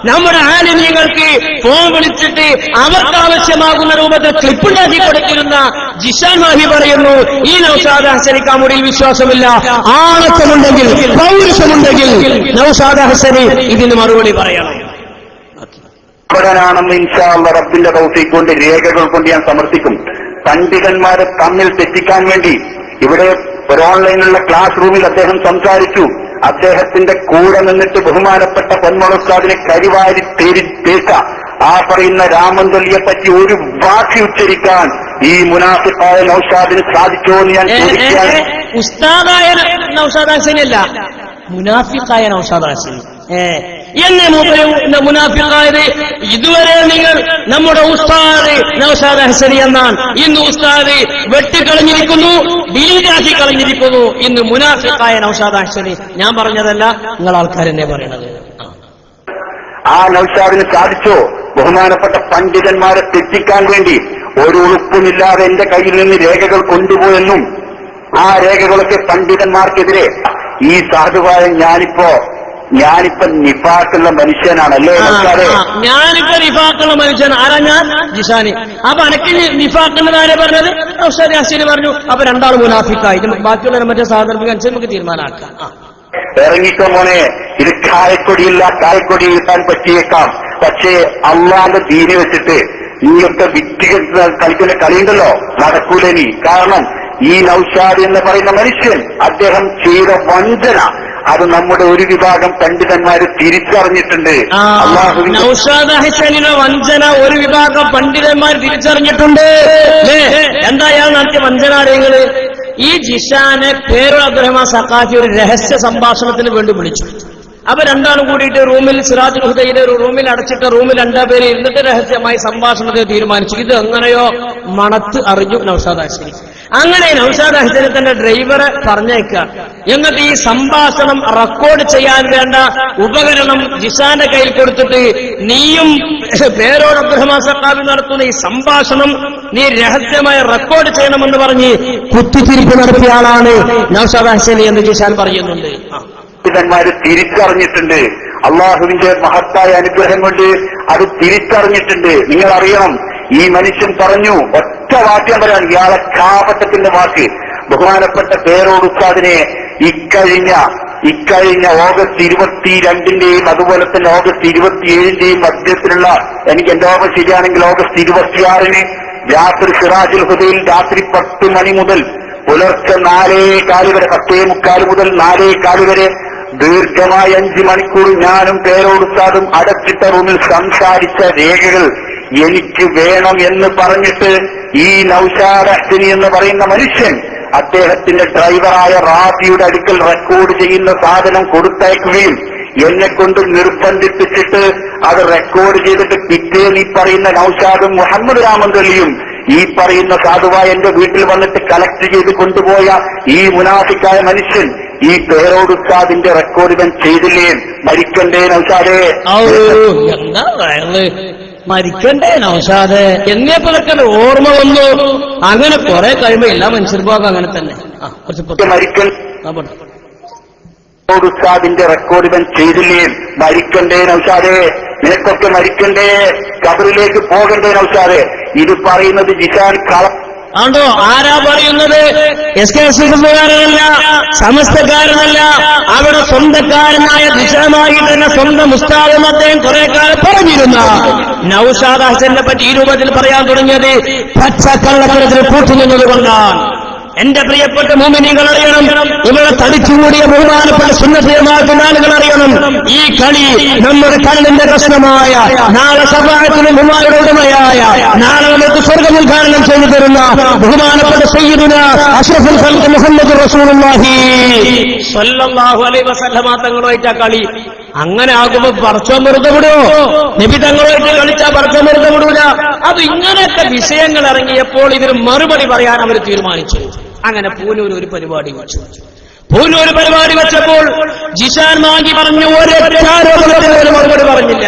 നമ്മുടെ ആലിമ്യങ്ങൾക്ക് ഫോൺ വിളിച്ചിട്ട് അവർക്ക് ആവശ്യമാകുന്ന രൂപത്തിൽ ക്ലിപ്പുണ്ടാക്കി കൊടുത്തിരുന്ന ജിഷാൻ മാഹി പറയുന്നു, ഈ നൗഷാദ് ഹസനിക്ക് ആ മുടിയിൽ വിശ്വാസമില്ല. ആണത്തമുണ്ടെങ്കിൽ, പൗരുഷമുണ്ടെങ്കിൽ നൗഷാദ് ഹസനി ഇതിന് മറുപടി പറയണം. ണെന്ന് ഇൻഷാ അല്ലാഹ് റബ്ബിന്റെ തൗഫീഖ് കൊണ്ട് രേഖകൾ കൊണ്ട് ഞാൻ സമർപ്പിക്കും. പണ്ഡിതന്മാരെ തമ്മിൽ തെറ്റിക്കാൻ വേണ്ടി ഇവിടെ ഒരു ഓൺലൈനിലുള്ള ക്ലാസ് റൂമിൽ അദ്ദേഹം സംസാരിച്ചു. അദ്ദേഹത്തിന്റെ കൂടെ നിന്നിട്ട് ബഹുമാനപ്പെട്ട പൊന്മുളസ്താദിനെ കരിവാരി തേച്ച ആ പറയുന്ന രാമന്തലിയെ പറ്റി ഒരു വാക്ക് ഉച്ചരിക്കാൻ ഈ മുനാഫിഖായ നൗഷാദിന് സാധിച്ചോ എന്ന് ഞാൻ ചോദിക്കുകയാണ്. ഉസ്താദായ നൗഷാദ് ഹസനിയല്ല, മുനാഫിഖായ നൗഷാദ് ഹസനി. എന്നെ മുനാഫിഖായത് ഇതുവരെ നിങ്ങൾ നമ്മുടെ ഉസ്താദ് നൗഷാദ് ഹസനി എന്നാണ്. ഇന്ന് ഉസ്താദ് വെട്ടിക്കളഞ്ഞിരിക്കുന്നു, ഡിലീറ്റാക്കി കളഞ്ഞിരിക്കുന്നു. ഇന്ന് മുനാഫിഖായ നൗഷാദ് ഹസനി. ഞാൻ പറഞ്ഞതല്ല, നിങ്ങൾ ആൾക്കാരെന്നെ പറയണത്. ആ നൗഷാദിന് സാധിച്ചോ ബഹുമാനപ്പെട്ട പണ്ഡിതന്മാരെ തെറ്റിക്കാൻ വേണ്ടി? ഒരു ഉളുപ്പുമില്ലാതെ എന്റെ കയ്യിൽ നിന്ന് രേഖകൾ കൊണ്ടുപോയെന്നും ആ രേഖകളൊക്കെ പണ്ഡിതന്മാർക്കെതിരെ ഈ സാധുവായ ഞാനിപ്പോ നിഫാക്കുള്ള മനുഷ്യനാണല്ലേ? ഞാനിപ്പോ നിഫാക്കുള്ള മനുഷ്യൻ. ആരാ ഞാൻ? ജിഷാനി. അപ്പൊ അനക്ക് നിഫാക്കുള്ളത് ആരെ പറഞ്ഞത്? നൗഷാദ് ഹസനി പറഞ്ഞു. അപ്പൊ രണ്ടാൾ മുനാഫിക്കായി. ബാക്കിയുള്ള മറ്റേ സാന്ദർഭികം അനുസരിച്ച് നമുക്ക് തീരുമാനമാക്കാം. ഇറങ്ങിക്കോ മോനെ, ഇത് കായക്കൊടിയില്ല, കായക്കൊടി കിട്ടാൻ പറ്റിയേക്കാം. പക്ഷേ അള്ളാന്റെ ദീനി വെച്ചിട്ട് നീയൊക്കെ വിറ്റ് കളിക്കുന്ന കളിയുണ്ടല്ലോ, നടക്കൂലനി. കാരണം ഈ നൗഷാദ് എന്ന് പറയുന്ന മനുഷ്യൻ അദ്ദേഹം ചെയ്ത വഞ്ചന അത് നമ്മുടെ ഒരു വിഭാഗം പണ്ഡിതന്മാര് തിരിച്ചറിഞ്ഞിട്ടുണ്ട്. നൗഷാദ് ഹസനിയുടെ വഞ്ചന ഒരു വിഭാഗം പണ്ഡിതന്മാർ തിരിച്ചറിഞ്ഞിട്ടുണ്ട്. എന്താ അയാൾ നടത്തിയ വഞ്ചന അറിയങ്ങള്? ഈ ജിഷാനെ പേരുൽ അബ്ദുറഹ്മാൻ സഖാഫി ഒരു രഹസ്യ സംഭാഷണത്തിന് വേണ്ടി വിളിച്ചു. അപ്പൊ രണ്ടാളും കൂടിയിട്ട് റൂമിൽ സിറാജുൽ ഹുദയിലെ ഒരു റൂമിൽ അടച്ചിട്ട റൂമിൽ രണ്ടുപേര് ഇരുന്നിട്ട് രഹസ്യമായി സംഭാഷണത്തെ തീരുമാനിച്ചു. ഇത് എങ്ങനെയോ മണത്ത് അറിഞ്ഞു നൗഷാദ് ഹസനി. അങ്ങനെ നൗഷാദ് ഹസനി തന്റെ ഡ്രൈവറെ പറഞ്ഞേക്കുക. എന്നിട്ട് ഈ സംഭാഷണം റെക്കോർഡ് ചെയ്യാൻ വേണ്ട ഉപകരണം ജിഷാന്റെ കയ്യിൽ കൊടുത്തിട്ട് നീയും പേരോട് അബ്ദുറഹ്മാൻ സഖാഫി നടത്തുന്ന ഈ സംഭാഷണം നീ രഹസ്യമായി റെക്കോർഡ് ചെയ്യണമെന്ന് പറഞ്ഞ് കുത്തിത്തിരിപ്പ് നടത്തിയ ആളാണ് നൗഷാദ് ഹസനി എന്ന് ജിഷാൻ പറയുന്നുണ്ട്. ന്മാര് തിരിച്ചറിഞ്ഞിട്ടുണ്ട്. അള്ളാഹുവിന്റെ മഹത്തായ അനുഗ്രഹം കൊണ്ട് അത് തിരിച്ചറിഞ്ഞിട്ടുണ്ട്. നിങ്ങൾ അറിയണം, ഈ മനുഷ്യൻ പറഞ്ഞു, ഒറ്റ വാക്യം പറയാൻ, ഇയാളെ കാപട്ടത്തിന്റെ വാക്ക്. ബഹുമാനപ്പെട്ട പേരോട് ഉസ്താദിനെ ഇക്കഴിഞ്ഞ ഓഗസ്റ്റ് 22-ന്റെയും അതുപോലെ തന്നെ ഓഗസ്റ്റ് 27-ന്റെയും മധ്യത്തിലുള്ള, എനിക്ക് എന്റെ ഓർമ്മ ശരിയാണെങ്കിൽ ഓഗസ്റ്റ് 26-ന് രാത്രി സിറാജുൽ ഹുദയിൽ രാത്രി 10 മണി മുതൽ പുലർച്ചെ 4:15 വരെ, 10:45 മുതൽ 4:15 വരെ ദീർഘമായ 5 മണിക്കൂർ ഞാനും പേരോട് ഉസ്താദും അടച്ചിട്ട റൂമിൽ സംസാരിച്ച രേഖകൾ എനിക്ക് വേണം എന്ന് പറഞ്ഞിട്ട് ഈ നൗഷാദ് ഹസനി എന്ന് പറയുന്ന മനുഷ്യൻ അദ്ദേഹത്തിന്റെ ഡ്രൈവറായ റാഫിയുടെ അടുക്കൽ റെക്കോർഡ് ചെയ്യുന്ന സാധനം കൊടുത്തയക്കുകയും എന്നെ കൊണ്ട് നിർബന്ധിപ്പിച്ചിട്ട് അത് റെക്കോർഡ് ചെയ്തിട്ട് പിറ്റേന്ന് ഈ പറയുന്ന നൗഷാദും മുഹമ്മദ് രാമന്തള്ളിയും ഈ പറയുന്ന സാധുവായ എന്റെ വീട്ടിൽ വന്നിട്ട് കളക്ട് ചെയ്ത് കൊണ്ടുപോയ ഈ മുനാഫിക്കായ മനുഷ്യൻ ഈ പേരോട് ഉസ്താദിന്റെ റെക്കോർഡ് ഇവൻ ചെയ്തില്ലേ? മരിക്കണ്ടേ നൗഷാദേ? എന്താ മരിക്കണ്ടേ നൗഷാദ് എന്നേപ്പോഴൊക്കെ ഓർമ്മ വന്നു. അങ്ങനെ കുറെ കഴിയുമ്പോ എല്ലാ മനുഷ്യർക്കും അങ്ങനെ തന്നെ ഉസ്താദിന്റെ റെക്കോർഡ് ഇവൻ ചെയ്തില്ലേ? മരിക്കണ്ടേ നൗഷാദേ? നിനക്കൊക്കെ മരിക്കണ്ടേ? ഖബറിലേക്ക് പോകണ്ടേ നൗഷാദേ? ഇത് പറയുന്നത് ജിഷാൻ ആണ്ടോ? ആരാ പറയുന്നത്? SKSകാരനല്ല, സമസ്തക്കാരനല്ല, അവിടെ സ്വന്തക്കാരനായ ദിശമായി തന്നെ സ്വന്തം ഉസ്താദും അദ്ദേഹം കുറെ കാലം പറഞ്ഞിരുന്ന നൗഷാദ് ഹസനെ പറ്റി ഈ രൂപത്തിൽ പറയാൻ തുടങ്ങിയത് പച്ചക്കള്ളക്കടത്തിൽ കൂട്ടുനിന്നത് കൊണ്ടാണ്. എന്റെ പ്രിയപ്പെട്ട മുഅ്മിനീങ്ങൾ അറിയണം, ഇവിടെ തടിച്ചുകൂടിയ ബഹുമാനപ്പെട്ട സുന്നത്ത് ജമാഅത്തിന്റെ ആളുകൾ അറിയണം, ഈ കളി നമ്മുടെ കണ്ണിന്റെ പ്രശ്നമായ, നാളെ ശഫാഅത്തിന് ഉമ്മയുടെ ഉടമയായ, നാളെ നമുക്ക് സ്വർഗ്ഗം ഉദ്ഘാടനം ചെയ്തു തരുന്ന ബഹുമാനപ്പെട്ട സയ്യിദുനാ അഷ്റഫുൽ ഖൽഖ് മുഹമ്മദ് റസൂലുള്ളാഹി സ്വല്ലല്ലാഹു അലൈഹി വസല്ലമ തങ്ങളുമായിട്ട് കളി. അങ്ങനെ ആകുമ്പോ പടച്ചോൻ വെറുതെ വിടുവോ? നബി തങ്ങളുമായിട്ട് കളിച്ചാൽ പടച്ചോൻ വെറുതെ വിടൂല. അത് ഇങ്ങനെയൊക്കെ വിഷയങ്ങൾ ഇറങ്ങിയപ്പോൾ ഇതിന് മറുപടി പറയാൻ അവർ തീരുമാനിച്ചു. അങ്ങനെ പൂനൂർ ഒരു പരിപാടി വെച്ചു. പൂനൂർ പരിപാടി വെച്ചപ്പോൾ ജിഷാൻ മാഗി പറഞ്ഞു, ഒരു മറുപടി പറഞ്ഞില്ല.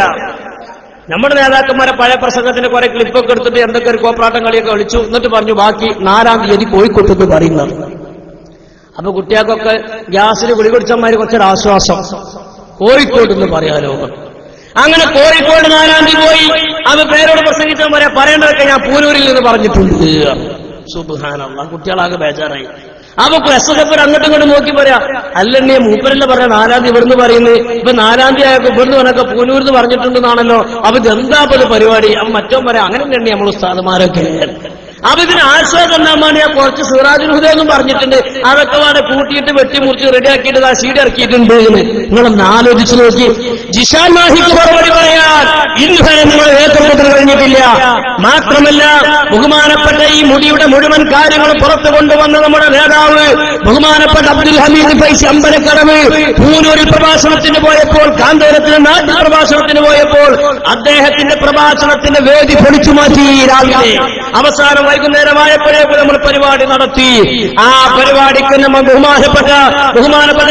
നമ്മുടെ നേതാക്കന്മാരെ പഴയ പ്രസംഗത്തിന്റെ കുറെ ക്ലിപ്പൊക്കെ എടുത്തിട്ട് എന്തൊക്കെ ഒരു കോപ്രാട്ടം കളിയൊക്കെ കളിച്ചു. എന്നിട്ട് പറഞ്ഞു ബാക്കി 4-ാം തീയതി കോഴിക്കോട്ടെന്ന് പറയുന്നത്. അപ്പൊ കുട്ടികൾക്കൊക്കെ ഗ്യാസിന് ഗുളി കുടിച്ചന്മാര് കുറച്ചൊരു ആശ്വാസം, കോഴിക്കോട്ടെന്ന് പറയാലോ. അങ്ങനെ കോഴിക്കോട് 4-ാം തീയതി പോയി. അത് പേരോട് പ്രസംഗിച്ചവന്മാരെ പറയേണ്ടതൊക്കെ ഞാൻ പൂനൂരിൽ നിന്ന് പറഞ്ഞിട്ടുണ്ട്. സുബ്ഹാനല്ലാഹ്, കുട്ടികളാകെ ബേജാറായി. അപ്പൊ പ്രസംഗപ്പർ അങ്ങോട്ടും ഇങ്ങോട്ടും നോക്കി പറയാ, അല്ലെന്നെ മൂപ്പരല്ല പറയാ 4-ാം തീയതി ഇവിടുന്ന് പറയുന്നത്. ഇപ്പൊ 4-ാം തീയതി ആയപ്പോ ഇവിടുന്ന് പറഞ്ഞൊക്കെ പൂനൂരിന്ന് പറഞ്ഞിട്ടുണ്ടെന്നാണല്ലോ. അപ്പൊ ഇതെന്താ പോലെ പരിപാടി? അപ്പൊ മറ്റോ പറയാം അങ്ങനെ തന്നെ നമ്മൾ ഉസ്താദുമാരൊക്കെ. അപ്പൊ ഇതിന് ആശ്വാസം എന്താ വേണ്ടിയാ കുറച്ച് സിറാജുൽ ഹുദ എന്നും പറഞ്ഞിട്ടുണ്ട്. അതൊക്കെ വേണേ കൂട്ടിയിട്ട് വെട്ടിമുറിച്ച് റെഡിയാക്കിയിട്ട് ആ സീഡ് ഇറക്കിയിട്ടുണ്ട് എന്ന് നിങ്ങളൊന്ന് ആലോചിച്ചു നോക്കി. ജിഷാൻ മാഹിക്ക് മറുപടി പറയാൻ ഇന്നുവരെ നിങ്ങൾ നേതൃത്വത്തിൽ കഴിഞ്ഞിട്ടില്ല. മാത്രമല്ല ബഹുമാനപ്പെട്ട ഈ മുടിയുടെ മുഴുവൻ കാര്യങ്ങൾ പുറത്തു കൊണ്ടുവന്ന നമ്മുടെ നേതാവ് ബഹുമാനപ്പെട്ട അബ്ദുൽ ഹമീദ് ഫൈസി അമ്പലക്കടവ് പൂനൂരിൽ പ്രഭാഷണത്തിന് പോയപ്പോൾ, കാന്തപുരത്തിന് നാട്ടിൽ പ്രഭാഷണത്തിന് പോയപ്പോൾ അദ്ദേഹത്തിന്റെ പ്രഭാഷണത്തിന്റെ വേദി പൊളിച്ചു മാറ്റി. രാവിലെ അവസാനം വൈകുന്നേരമായപ്പോഴേക്കും നമ്മൾ പരിപാടി നടത്തി. ആ പരിപാടിക്ക് നമ്മൾ ബഹുമാനപ്പെട്ട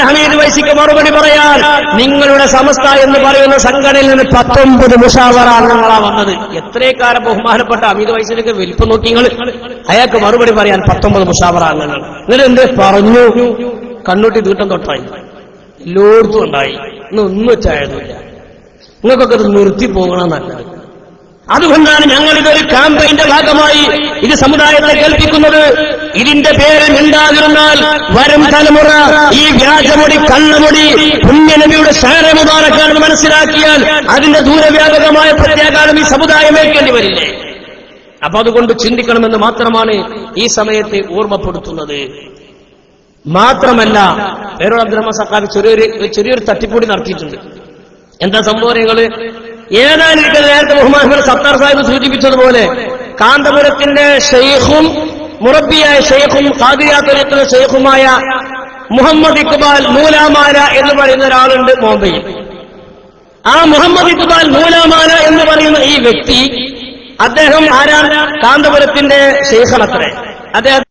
ഹമീദ് വൈസിക്ക് മറുപടി പറയാൻ നിങ്ങളുടെ സമസ്ത എന്ന് പറയുന്ന സംഘടനയിൽ നിന്ന് 19 മുഷാവറ അംഗങ്ങളാ വന്നത്. എത്രേക്കാലം ബഹുമാനപ്പെട്ട ഹമീദ് വൈസിനൊക്കെ വലിപ്പം നോക്കി നിങ്ങൾ. അയാൾക്ക് മറുപടി പറയാൻ 19 മുഷാവറ അംഗങ്ങൾ. നിങ്ങൾ എന്ത് പറഞ്ഞു? കണ്ണൂട്ടി തീട്ടം തൊട്ടായി, എല്ലായിടത്തും ഉണ്ടായി. ഒന്നും വെച്ചായിരുന്നില്ല. നിങ്ങൾക്കൊക്കെ ഇത് നിർത്തി പോകണം നല്ലത്. അതുകൊണ്ടാണ് ഞങ്ങൾ ഇതൊരു ക്യാമ്പയിന്റെ ഭാഗമായി ഇത് സമുദായത്തെ കേൾപ്പിക്കുന്നത്. ഇതിന്റെ പേരിൽ ഉണ്ടാതിരുന്നാൽ വരും തലമുറ ഈ വ്യാജമൊടി, കള്ളമൊടി പുണ്യനബിയുടെ ശാരമുദാരക്കാണെന്ന് മനസ്സിലാക്കിയാൽ അതിന്റെ ദൂരവ്യാപകമായ പ്രത്യാഘാതം ഈ സമുദായം ഏൽക്കേണ്ടി വരില്ലേ? അപ്പൊ അതുകൊണ്ട് ചിന്തിക്കണമെന്ന് മാത്രമാണ് ഈ സമയത്ത് ഓർമ്മപ്പെടുത്തുന്നത്. മാത്രമല്ല പേരോട് അബ്ദുറഹ്മാൻ സഖാഫി ചെറിയൊരു തട്ടിപ്പൊടി നടത്തിയിട്ടുണ്ട്. എന്താ സംഭവം? നിങ്ങള് ഏതാനും നേരത്തെ ബഹുമാനപ്പെട്ട സത്താർ സാഹിബ് സൂചിപ്പിച്ചതുപോലെ കാന്തപുരത്തിന്റെ ഷെയ്ഖും മുറബിയായ ഷെയ്ഖും ഖാദിയാ തരീഖിലെ ഷെയ്ഖുമായ മുഹമ്മദ് ഇക്ബാൽ നൂലാമാല എന്ന് പറയുന്ന ഒരാളുണ്ട് ബോംബെയിൽ. ആ മുഹമ്മദ് ഇക്ബാൽ നൂലാമാല എന്ന് പറയുന്ന ഈ വ്യക്തി അദ്ദേഹം ആരാണ്? കാന്തപുരത്തിന്റെ ശൈഖാണത്രേ. അദ്ദേഹം